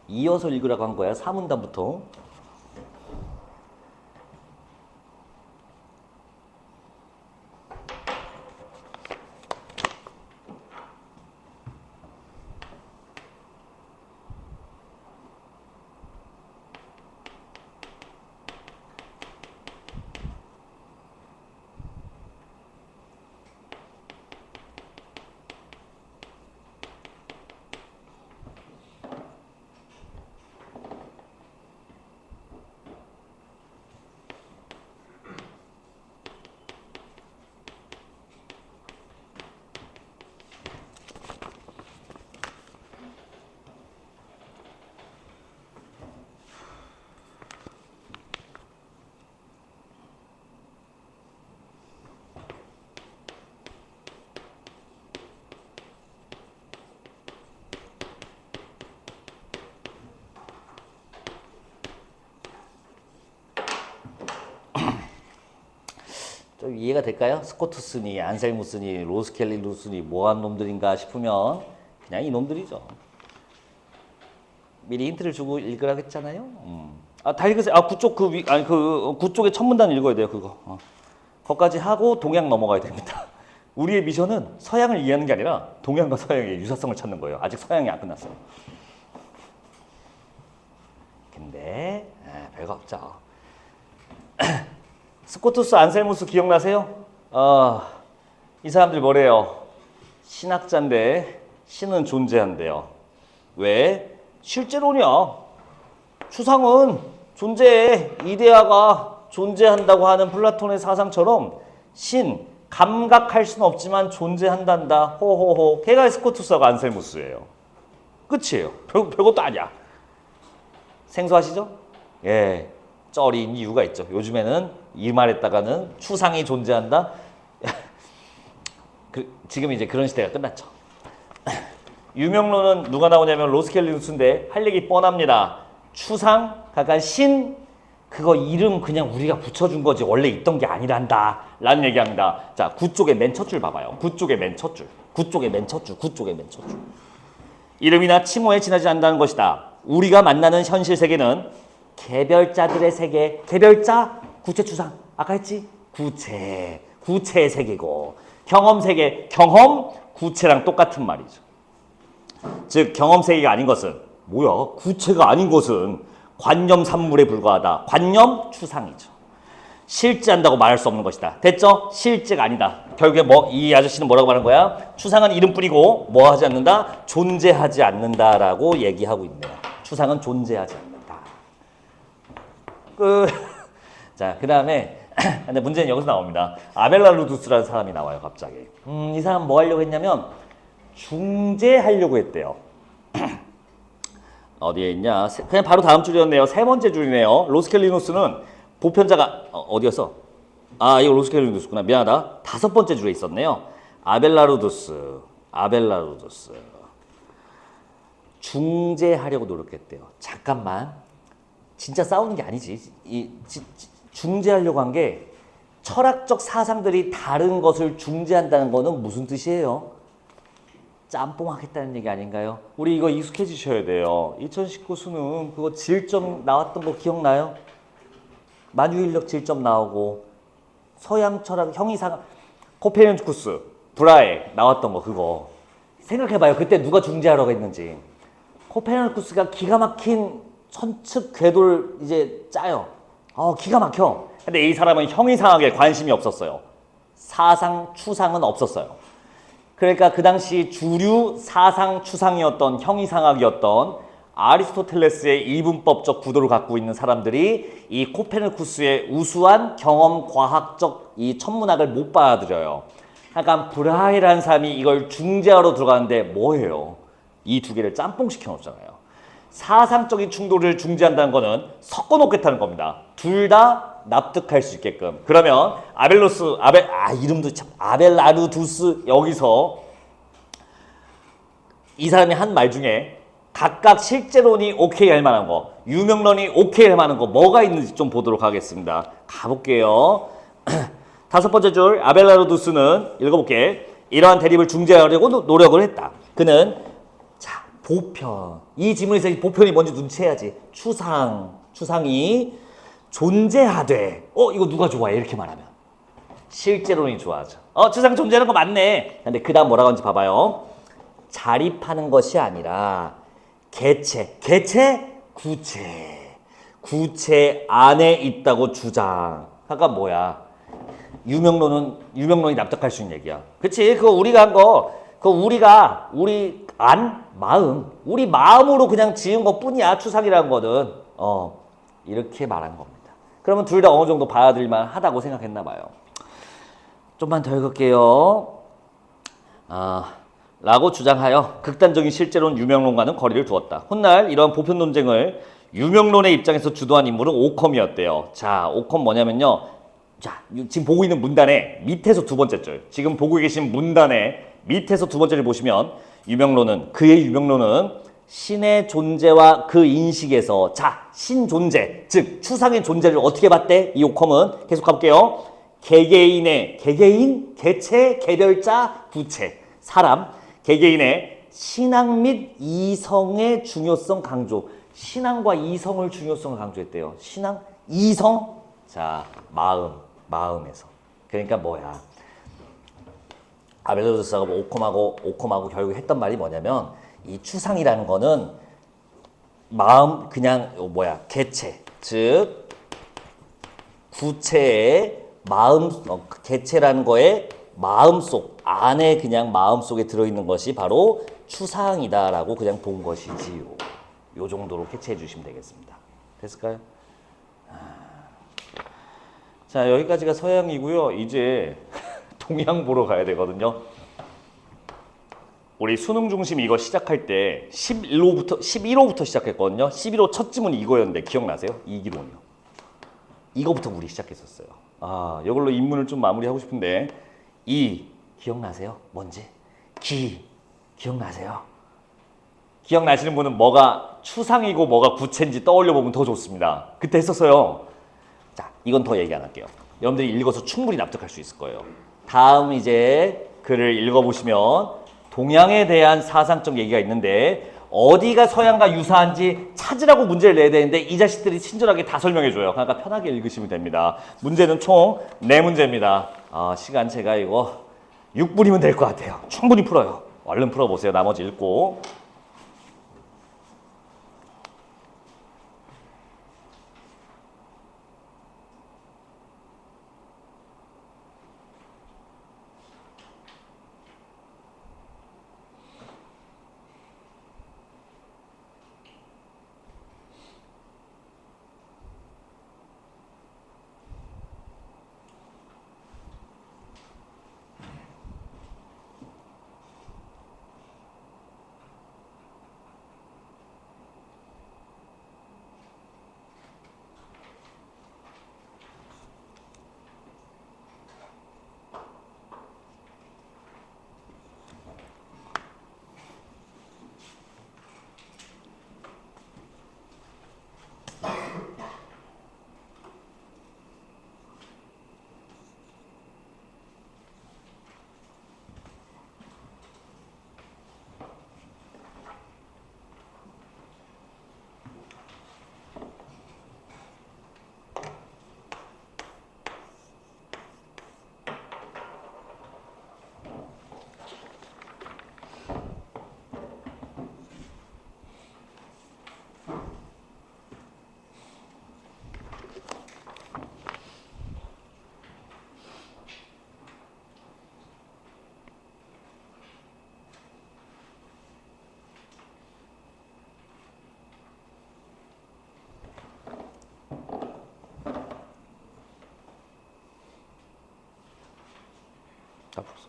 이어서 읽으라고 한 거야. 4문단부터. 좀 이해가 될까요? 스코투스니, 안셀무스니, 로스켈리루스니 뭐한 놈들인가 싶으면 그냥 이 놈들이죠. 미리 힌트를 주고 읽으라고 했잖아요. 다 읽으세요. 9쪽 그 9쪽의 첫 문단 읽어야 돼요. 그거. 거기까지 하고 동양 넘어가야 됩니다. 우리의 미션은 서양을 이해하는 게 아니라 동양과 서양의 유사성을 찾는 거예요. 아직 서양이 안 끝났어요. 근데 별거 없죠. 스코투스, 안셀무스 기억나세요? 이 사람들 뭐래요? 신학자인데 신은 존재한대요. 왜? 실제로냐? 추상은 존재해. 이데아가 존재한다고 하는 플라톤의 사상처럼 신, 감각할 수는 없지만 존재한단다. 호호호. 걔가 스코투스하고 안셀무스예요. 끝이에요. 별것도 아니야. 생소하시죠? 예. 쩔인 이유가 있죠. 요즘에는 이 말했다가는 추상이 존재한다. 지금 이제 그런 시대가 끝났죠. 유명론은 누가 나오냐면 로스켈리누스인데 할 얘기 뻔합니다. 추상, 그러니까 신, 그거 이름 그냥 우리가 붙여준 거지 원래 있던 게 아니란다 라는 얘기합니다. 자, 9쪽의 맨 첫 줄 봐봐요. 9쪽의 맨 첫 줄. 9쪽의 맨 첫 줄. 9쪽의 맨 첫 줄. 이름이나 칭호에 지나지 않는다는 것이다. 우리가 만나는 현실 세계는 개별자들의 세계, 개별자, 구체 추상. 아까 했지? 구체의 세계고 경험 세계, 경험, 구체랑 똑같은 말이죠. 즉 경험 세계가 아닌 것은 뭐야? 구체가 아닌 것은 관념 산물에 불과하다. 관념 추상이죠. 실제한다고 말할 수 없는 것이다. 됐죠? 실제가 아니다. 결국에 이 아저씨는 뭐라고 말한 거야? 추상은 이름뿐이고 뭐 하지 않는다? 존재하지 않는다라고 얘기하고 있네요. 추상은 존재하지 않는다. 자, 그 다음에 근데 문제는 여기서 나옵니다. 아벨라루두스라는 사람이 나와요, 갑자기. 이 사람 뭐 하려고 했냐면 중재하려고 했대요. 어디에 있냐? 그냥 바로 다음 줄이었네요. 세 번째 줄이네요. 로스켈리누스는 보편자가 어디였어? 아, 이거 로스켈리누스구나. 미안하다. 다섯 번째 줄에 있었네요. 아벨라루두스. 중재하려고 노력했대요. 잠깐만. 진짜 싸우는 게 아니지. 중재하려고 한 게 철학적 사상들이 다른 것을 중재한다는 거는 무슨 뜻이에요? 짬뽕하겠다는 얘기 아닌가요? 우리 이거 익숙해지셔야 돼요. 2019 수능 그거 질점 나왔던 거 기억나요? 만유인력 질점 나오고 서양 철학 형이상 코페르니쿠스 브라에 나왔던 거 그거 생각해봐요. 그때 누가 중재하라고 했는지. 코페르니쿠스가 기가 막힌 천측 궤도를 이제 짜요. 기가 막혀. 근데 이 사람은 형이상학에 관심이 없었어요. 사상 추상은 없었어요. 그러니까 그 당시 주류 사상 추상이었던 형이상학이었던 아리스토텔레스의 이분법적 구도를 갖고 있는 사람들이 이 코페르니쿠스의 우수한 경험 과학적 이 천문학을 못 받아들여요. 약간 브라헤라는 사람이 이걸 중재하러 들어가는데 뭐예요? 이 두 개를 짬뽕 시켜 놓잖아요. 사상적인 충돌을 중재한다는 거는 섞어 놓겠다는 겁니다. 둘 다 납득할 수 있게끔. 그러면 이름도 참 아벨라루두스 여기서 이 사람이 한 말 중에 각각 실제론이 오케이 할 만한 거, 유명론이 오케이 할 만한 거 뭐가 있는지 좀 보도록 하겠습니다. 가볼게요. 다섯 번째 줄 아벨라루두스는 읽어볼게. 이러한 대립을 중재하려고 노력을 했다. 그는 자 보편 이 지문에서 보편이 뭔지 눈치해야지. 추상이 존재하되 이거 누가 좋아해 이렇게 말하면 실제론이 좋아하죠. 추상 존재하는 거 맞네. 근데 그 다음 뭐라고 하는지 봐봐요. 자립하는 것이 아니라 구체 안에 있다고 주장. 그러니까 뭐야? 유명론이 납득할 수 있는 얘기야. 그치? 그거 우리가 한 거, 우리 마음으로 그냥 지은 것 뿐이야. 추상이라는 거는. 이렇게 말한 겁니다. 그러면 둘 다 어느 정도 받아들일만 하다고 생각했나 봐요. 좀만 더 읽을게요. 라고 주장하여 극단적인 실제론 유명론과는 거리를 두었다. 훗날 이러한 보편 논쟁을 유명론의 입장에서 주도한 인물은 오컴이었대요. 자, 오컴 뭐냐면요. 자, 지금 보고 있는 문단의 밑에서 두 번째 줄. 지금 보고 계신 문단의 밑에서 두 번째를 보시면 그의 유명론은 신의 존재와 그 인식에서 신존재, 즉 추상의 존재를 어떻게 봤대? 이 오컴은 계속 가볼게요. 개개인, 개체, 개별자, 부체, 사람, 개개인의 신앙 및 이성의 중요성 강조. 신앙과 이성을 중요성을 강조했대요. 신앙, 이성, 자 마음에서. 그러니까 뭐야? 아벨라루두스가 오컴하고 결국 했던 말이 뭐냐면 이 추상이라는 거는 마음 개체, 즉 구체의 마음, 개체라는 거에 마음속 안에 그냥 마음속에 들어있는 것이 바로 추상이다라고 그냥 본 것이지요. 요 정도로 캐치해 주시면 되겠습니다. 됐을까요? 자, 여기까지가 서양이고요. 이제 동양 보러 가야 되거든요. 우리 수능 중심 이거 시작할 때 11호부터 시작했거든요. 11호 첫 지문이 이거였는데 기억나세요? 이기론이요. 이거부터 우리 시작했었어요. 이걸로 인문을 좀 마무리하고 싶은데 기억나세요? 뭔지? 기억나세요? 기억나시는 분은 뭐가 추상이고 뭐가 구체인지 떠올려 보면 더 좋습니다. 그때 했었어요. 자, 이건 더 얘기 안 할게요. 여러분들이 읽어서 충분히 납득할 수 있을 거예요. 다음 이제 글을 읽어보시면 동양에 대한 사상적 얘기가 있는데 어디가 서양과 유사한지 찾으라고 문제를 내야 되는데 이 자식들이 친절하게 다 설명해줘요. 그러니까 편하게 읽으시면 됩니다. 문제는 총 4문제입니다. 시간 제가 이거 6분이면 될 것 같아요. 충분히 풀어요. 얼른 풀어보세요. 나머지 읽고. 잘 풀었어.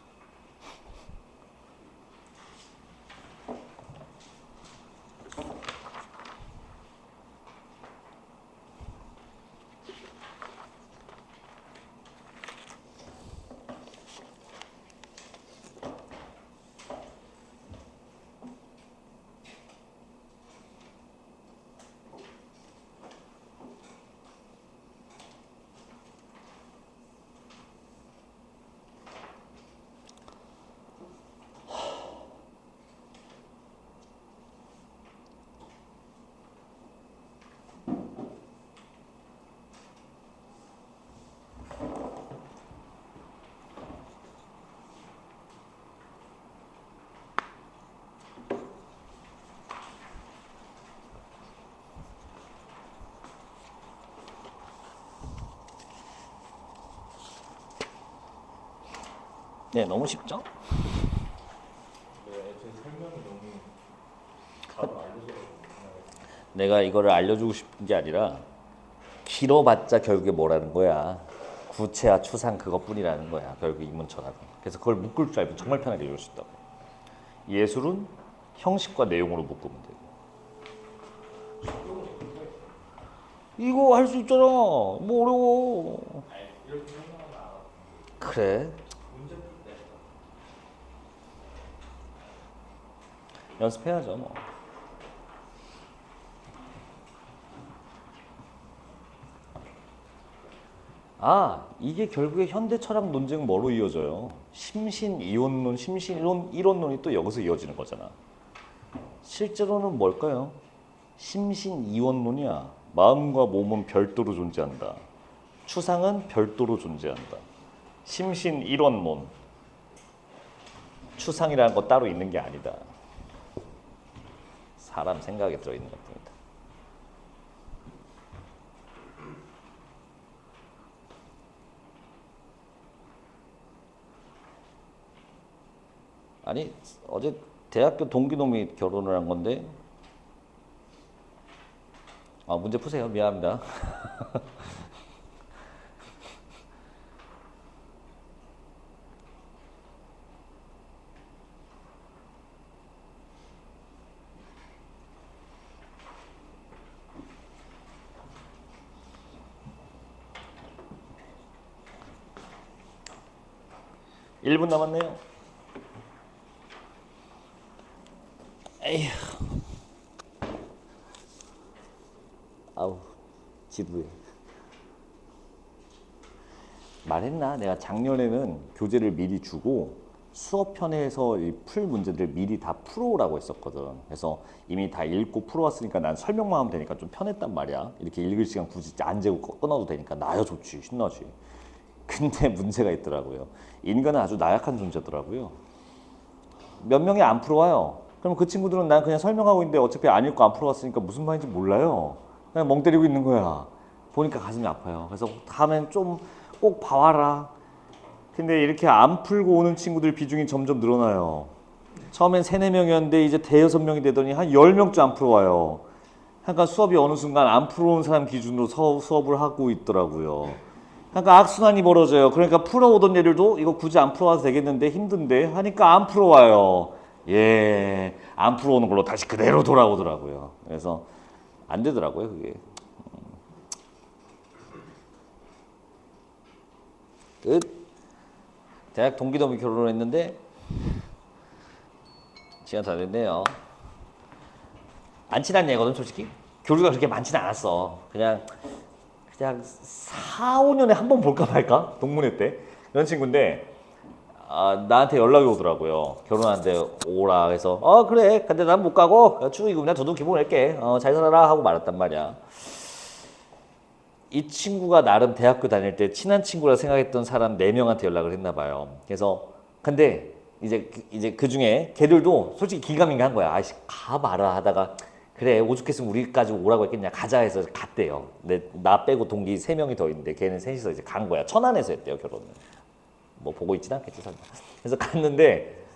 네, 너무 쉽죠? 내가 이거를 알려주고 싶은 게 아니라 길어봤자 결국에 뭐라는 거야. 구체와 추상 그것뿐이라는 거야. 결국 인문철학은. 그래서 그걸 묶을 줄 알면 정말 편하게 읽을 수 있다고. 예술은 형식과 내용으로 묶으면 되고. 이거 할 수 있잖아. 뭐 어려워. 그래. 연습해야죠 뭐. 아, 이게 결국에 현대 철학 논쟁 뭐로 이어져요? 심신 이원론, 심신 이론론이 또 여기서 이어지는 거잖아. 실제로는 뭘까요? 심신 이원론이야. 마음과 몸은 별도로 존재한다. 추상은 별도로 존재한다. 심신 이원론. 추상이라는 거 따로 있는 게 아니다. 사람 생각에 들어있는 것뿐이다. 아니 어제 대학교 동기놈이 결혼을 한 건데 아 문제 푸세요. 미안합니다. 1분 남았네요. 에휴. 아우, 지루해. 말했나? 내가 작년에는 교재를 미리 주고 수업편에서 풀 문제들을 미리 다 풀어오라고 했었거든. 그래서 이미 다 읽고 풀어왔으니까 난 설명만 하면 되니까 좀 편했단 말이야. 이렇게 읽을 시간 굳이 안 재고 끊어도 되니까 나야 좋지, 신나지. 근데 문제가 있더라고요. 인간은 아주 나약한 존재더라고요. 몇 명이 안 풀어와요. 그럼 그 친구들은 난 그냥 설명하고 있는데 어차피 안 읽고 안 풀어왔으니까 무슨 말인지 몰라요. 그냥 멍 때리고 있는 거야. 보니까 가슴이 아파요. 그래서 다음엔 좀 꼭 봐와라. 근데 이렇게 안 풀고 오는 친구들 비중이 점점 늘어나요. 처음엔 3, 4명이었는데 이제 5-6명이 되더니 한 10명째 안 풀어와요. 그러니까 수업이 어느 순간 안 풀어온 사람 기준으로 수업을 하고 있더라고요. 그러니까 악순환이 벌어져요. 그러니까 풀어오던 애들도 이거 굳이 안 풀어와도 되겠는데 힘든데 하니까 안 풀어와요. 예, 안 풀어오는 걸로 다시 그대로 돌아오더라고요. 그래서 안 되더라고요, 그게. 끝. 대학 동기놈이 결혼을 했는데 시간 다 됐네요. 안 친한 얘거든 솔직히. 교류가 그렇게 많지는 않았어. 그냥 4, 5년에 한 번 볼까 말까? 동문회 때 이런 친구인데 나한테 연락이 오더라고요. 결혼하는데 오라 해서 그래. 근데 난 못 가고 추위고 그냥 저도 기본 낼게. 잘 살아라 하고 말았단 말이야. 이 친구가 나름 대학교 다닐 때 친한 친구라 생각했던 사람 4명한테 연락을 했나 봐요. 그래서 근데 이제 그 중에 걔들도 솔직히 기가민가한 거야. 아이씨 가봐라 하다가 그래 오죽했으면 우리까지 오라고 했겠냐 가자 해서 갔대요. 근데 나 빼고 동기 3명이 더 있는데 걔는 셋이서 이제 간 거야. 천안에서 했대요 결혼을. 뭐 보고 있진 않겠지 설마. 그래서 갔는데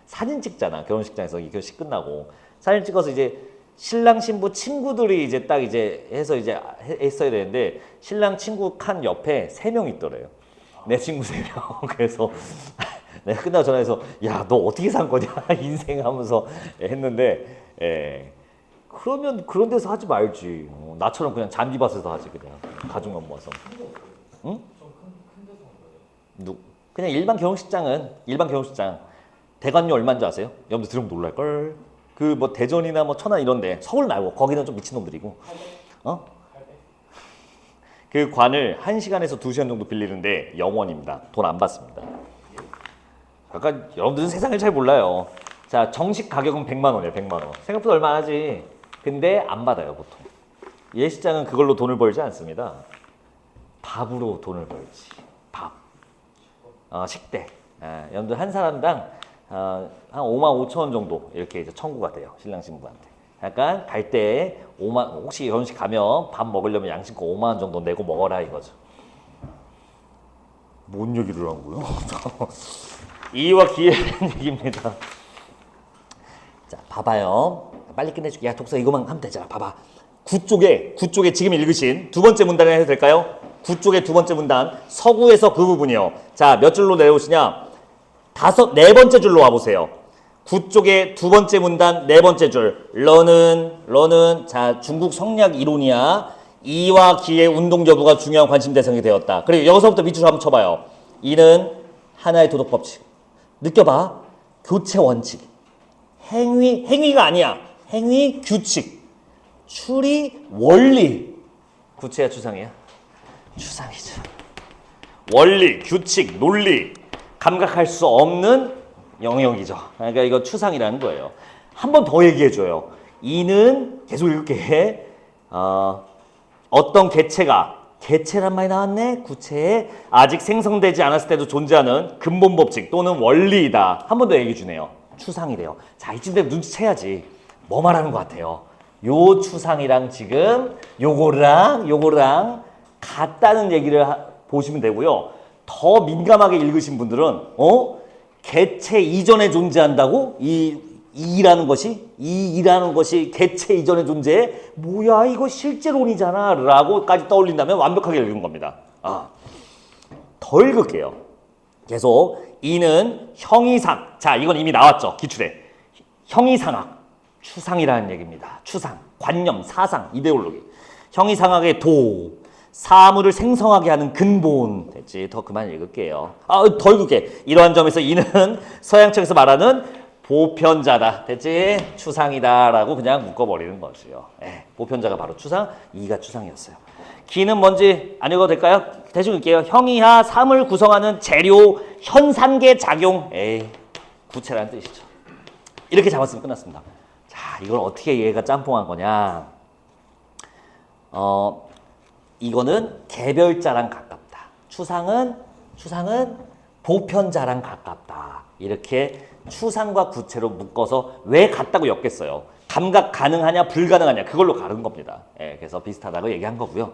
사진 찍잖아 결혼식장에서 결혼식 끝나고 사진 찍어서 이제 신랑 신부 친구들이 이제 딱 이제 해서 이제 했어야 되는데 신랑 친구 칸 옆에 3명 있더래요. 내 친구 3명. 그래서 내가 끝나고 전화해서 야, 너 어떻게 산 거냐 인생 하면서 했는데 그러면 그런 데서 하지 말지. 나처럼 그냥 잔디밭에서 하지 그냥 가족만 모아서. 응? 그냥 일반 결혼식장 대관료 얼마인 줄 아세요? 여러분들 들으면 놀랄걸. 그 뭐 대전이나 뭐 천안 이런데 서울 말고 거기는 좀 미친놈들이고 그 관을 1시간에서 2시간 정도 빌리는데 0원입니다. 돈 안 받습니다. 약간 여러분들은 세상을 잘 몰라요. 자, 정식 가격은 100만 원이에요. 100만 원. 생각보다 얼마 안 하지. 근데 안 받아요, 보통. 예식장은 그걸로 돈을 벌지 않습니다. 밥으로 돈을 벌지. 밥. 식대. 여러분들 한 사람당 한 5만 5천 원 정도 이렇게 이제 청구가 돼요. 신랑 신부한테. 약간 갈 때 5만, 혹시 결혼식 가면 밥 먹으려면 양심껏 5만 원 정도 내고 먹어라 이거죠. 뭔 얘기를 한 거요? 이와 기회라는 얘기입니다. 자, 봐봐요. 빨리 끝내줄게. 야, 독서 이거만 하면 되잖아. 봐봐. 9쪽에 지금 읽으신 두 번째 문단을 해도 될까요? 9쪽의 두 번째 문단. 서구에서 그 부분이요. 자, 몇 줄로 내려오시냐? 네 번째 줄로 와보세요. 9쪽의 두 번째 문단 네 번째 줄. 러는 자, 중국 성리학 이론이야. 이와 기의 운동 여부가 중요한 관심 대상이 되었다. 그리고 여기서부터 밑줄 한번 쳐봐요. 이는 하나의 도덕 법칙. 느껴봐. 교체 원칙. 행위가 아니야. 행위 규칙. 추리 원리. 구체야 추상이야? 추상이죠. 원리, 규칙, 논리. 감각할 수 없는 영역이죠. 그러니까 이거 추상이라는 거예요. 한 번 더 얘기해줘요. 이는 계속 읽을게. 어떤 개체란 말이 나왔네. 구체에 아직 생성되지 않았을 때도 존재하는 근본 법칙 또는 원리이다. 한 번 더 얘기해 주네요. 추상이래요. 자, 이쯤 되면 눈치채야지. 뭐 말하는 것 같아요? 요 추상이랑 지금 요거랑 같다는 얘기를 보시면 되고요. 더 민감하게 읽으신 분들은 개체 이전에 존재한다고? 이라는 것이 개체 이전에 존재해? 뭐야 이거 실제론이잖아 라고까지 떠올린다면 완벽하게 읽은 겁니다. 더 읽을게요. 계속 이는 형이상. 자, 이건 이미 나왔죠. 기출에. 형이상학. 추상이라는 얘기입니다. 추상, 관념, 사상, 이데올로기. 형이상학의 도. 사물을 생성하게 하는 근본. 됐지? 더 그만 읽을게요. 더 읽을게. 이러한 점에서 이는 서양책에서 말하는 보편자다. 됐지? 추상이다. 라고 그냥 묶어버리는 거지요. 보편자가 바로 추상, 이가 추상이었어요. 기는 뭔지 안 읽어도 될까요? 대충 읽게요. 형이하 삶을 구성하는 재료, 현상계 작용. 구체라는 뜻이죠. 이렇게 잡았으면 끝났습니다. 자, 이걸 어떻게 얘가 짬뽕한 거냐? 이거는 개별자랑 가깝다. 추상은 보편자랑 가깝다. 이렇게 추상과 구체로 묶어서 왜 같다고 엮겠어요? 감각 가능하냐 불가능하냐 그걸로 가른 겁니다. 그래서 비슷하다고 얘기한 거고요.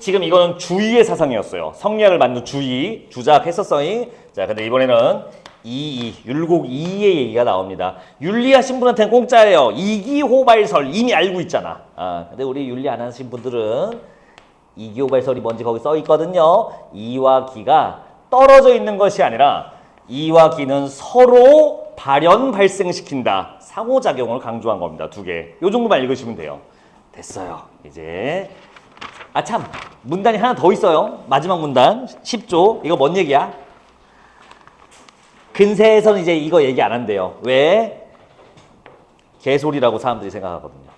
지금 이거는 주의의 사상이었어요. 성리학을 만든 주작 했었어요. 자, 근데 이번에는 율곡 2의 얘기가 나옵니다. 윤리하신 분한테는 공짜예요. 이기호발설 이미 알고 있잖아. 근데 우리 윤리 안 하신 분들은 이기호발설이 뭔지 거기 써 있거든요. 이와 기가 떨어져 있는 것이 아니라 이와 기는 서로 발생시킨다. 상호작용을 강조한 겁니다. 두 개. 요 정도만 읽으시면 돼요. 됐어요. 이제 참 문단이 하나 더 있어요. 마지막 문단 10조. 이거 뭔 얘기야? 근세에서는 이제 이거 얘기 안 한대요. 왜? 개소리라고 사람들이 생각하거든요.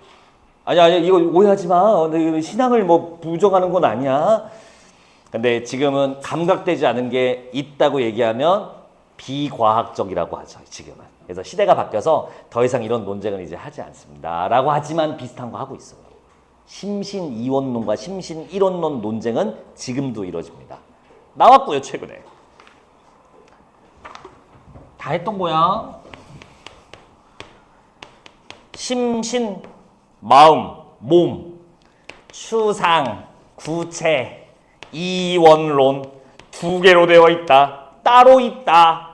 아니 이거 오해하지 마. 신앙을 뭐 부정하는 건 아니야. 근데 지금은 감각되지 않은 게 있다고 얘기하면 비과학적이라고 하죠. 지금은. 그래서 시대가 바뀌어서 더 이상 이런 논쟁을 이제 하지 않습니다. 라고 하지만 비슷한 거 하고 있어요. 심신이원론과 심신일원론 논쟁은 지금도 이루어집니다. 나왔고요, 최근에. 다 했던 거야. 심신, 마음, 몸, 추상, 구체, 이원론 두 개로 되어 있다. 따로 있다.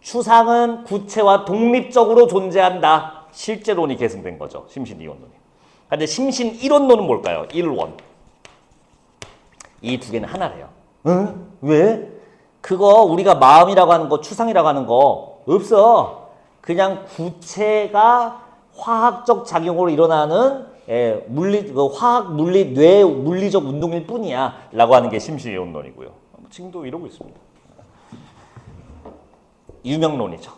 추상은 구체와 독립적으로 존재한다. 실제론이 계승된 거죠. 심신이원론이. 근데 심신일원론은 뭘까요? 일원. 이 두 개는 하나래요. 응? 왜? 그거 우리가 마음이라고 하는 거, 추상이라고 하는 거 없어. 그냥 구체가 화학적 작용으로 일어나는 화학, 물리, 뇌 물리적 운동일 뿐이야 라고 하는 게 심시이론론이고요. 지금도 이러고 있습니다. 유명론이죠.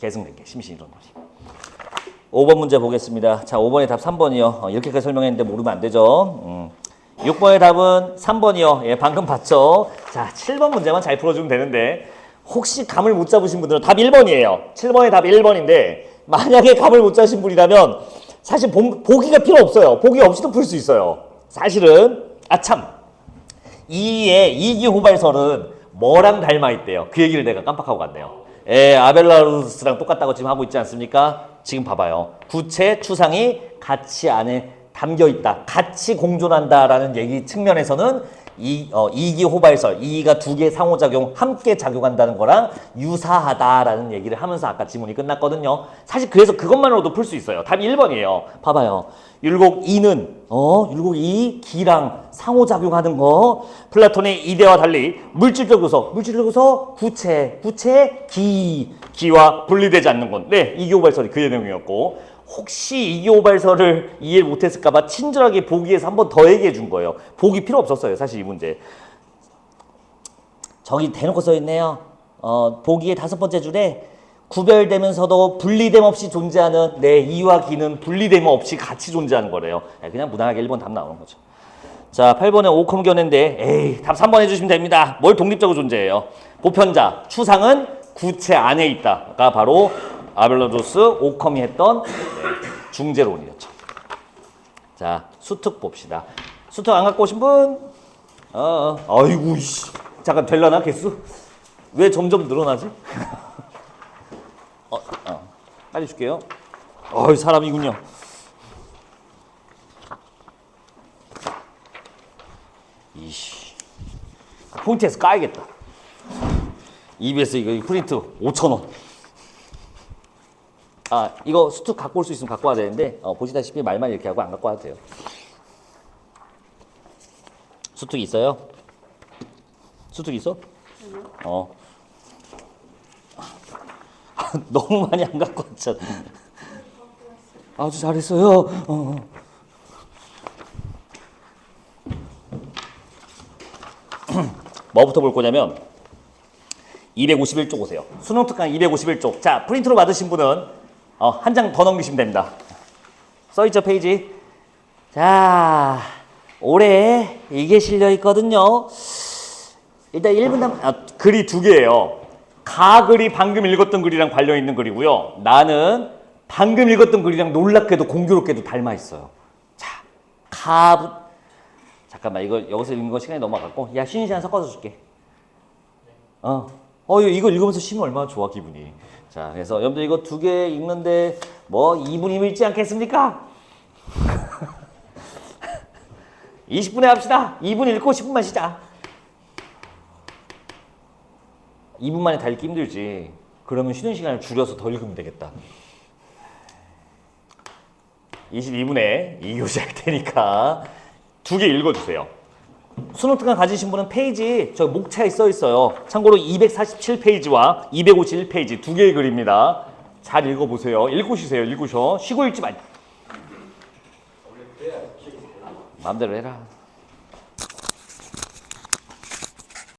계승된 게 심시이론론이. 5번 문제 보겠습니다. 자, 5번의 답 3번이요. 이렇게까지 설명했는데 모르면 안 되죠. 6번의 답은 3번이요. 예, 방금 봤죠. 자, 7번 문제만 잘 풀어주면 되는데 혹시 감을 못 잡으신 분들은 답 1번이에요. 7번의 답 1번인데 만약에 감을 못 잡으신 분이라면 사실 보기가 필요 없어요. 보기 없이도 풀 수 있어요. 사실은 아참 이기호발설은 뭐랑 닮아 있대요. 그 얘기를 내가 깜빡하고 갔네요. 아벨라루스랑 똑같다고 지금 하고 있지 않습니까? 지금 봐봐요. 구체, 추상이 가치 안에 담겨 있다. 같이 공존한다라는 얘기 측면에서는 이기호발설, 이기가 두 개 상호작용, 함께 작용한다는 거랑 유사하다라는 얘기를 하면서 아까 지문이 끝났거든요. 사실 그래서 그것만으로도 풀 수 있어요. 답이 1번이에요. 봐봐요. 율곡 2는 율곡 2, 기랑 상호작용하는 거. 플라톤의 이데와 달리 물질적 요소, 구체, 기와 분리되지 않는 건. 네, 이기호발설이 그 내용이었고 혹시 이기호발설을 이해 못했을까봐 친절하게 보기에서 한 번 더 얘기해 준 거예요. 보기 필요 없었어요. 사실 이 문제. 저기 대놓고 써있네요. 보기의 5번째 줄에 구별되면서도 분리됨 없이 존재하는 이와 기는 분리됨 없이 같이 존재하는 거래요. 그냥 무난하게 1번 답 나오는 거죠. 자, 8번에 오컴견인데 답 3번 해주시면 됩니다. 뭘 독립적으로 존재해요? 보편자, 추상은 구체 안에 있다가 바로 아벨라루스, 오컴이 했던 중재론이었죠. 자, 수특 봅시다. 수특 안 갖고 오신 분? 아이고, 이씨. 잠깐, 될라나, 개수? 왜 점점 늘어나지? 빨리 줄게요. 사람이군요. 이씨. 포인트에서 까야겠다. EBS 이거 프린트 5,000원. 이거 수특 갖고 올 수 있으면 갖고 와야 되는데 보시다시피 말만 이렇게 하고 안 갖고 와도 돼요. 수특 있어요? 수특 있어? 너무 많이 안 갖고 왔잖아. 아주 잘했어요. 뭐부터 볼 거냐면 251쪽 오세요. 수능 특강 251쪽. 자, 프린트로 받으신 분은 한 장 더 넘기시면 됩니다. 써있죠, 페이지? 자, 올해 이게 실려 있거든요. 일단 1분 글이 2개예요. 글이 방금 읽었던 글이랑 관련 있는 글이고요. 나는 방금 읽었던 글이랑 놀랍게도 공교롭게도 닮아 있어요. 자, 잠깐만, 이거 여기서 읽는 거 시간이 너무 아깝고, 야, 쉬는 시간 섞어서 줄게. 이거 읽으면서 쉬면 얼마나 좋아, 기분이. 자, 그래서 여러분들 이거 2개 읽는데 뭐 2분이면 읽지 않겠습니까? 20분에 합시다. 2분 읽고 10분만 쉬자. 2분 만에 다 읽기 힘들지. 그러면 쉬는 시간을 줄여서 더 읽으면 되겠다. 22분에 2교시 할 테니까 2개 읽어주세요. 수능 특강 가지신 분은 페이지 저 목차에 써 있어요. 참고로 247페이지와 251페이지 2개의 글입니다. 잘 읽어보세요. 읽고 쉬세요. 읽으셔. 쉬고 읽지 말. 마음대로 해라.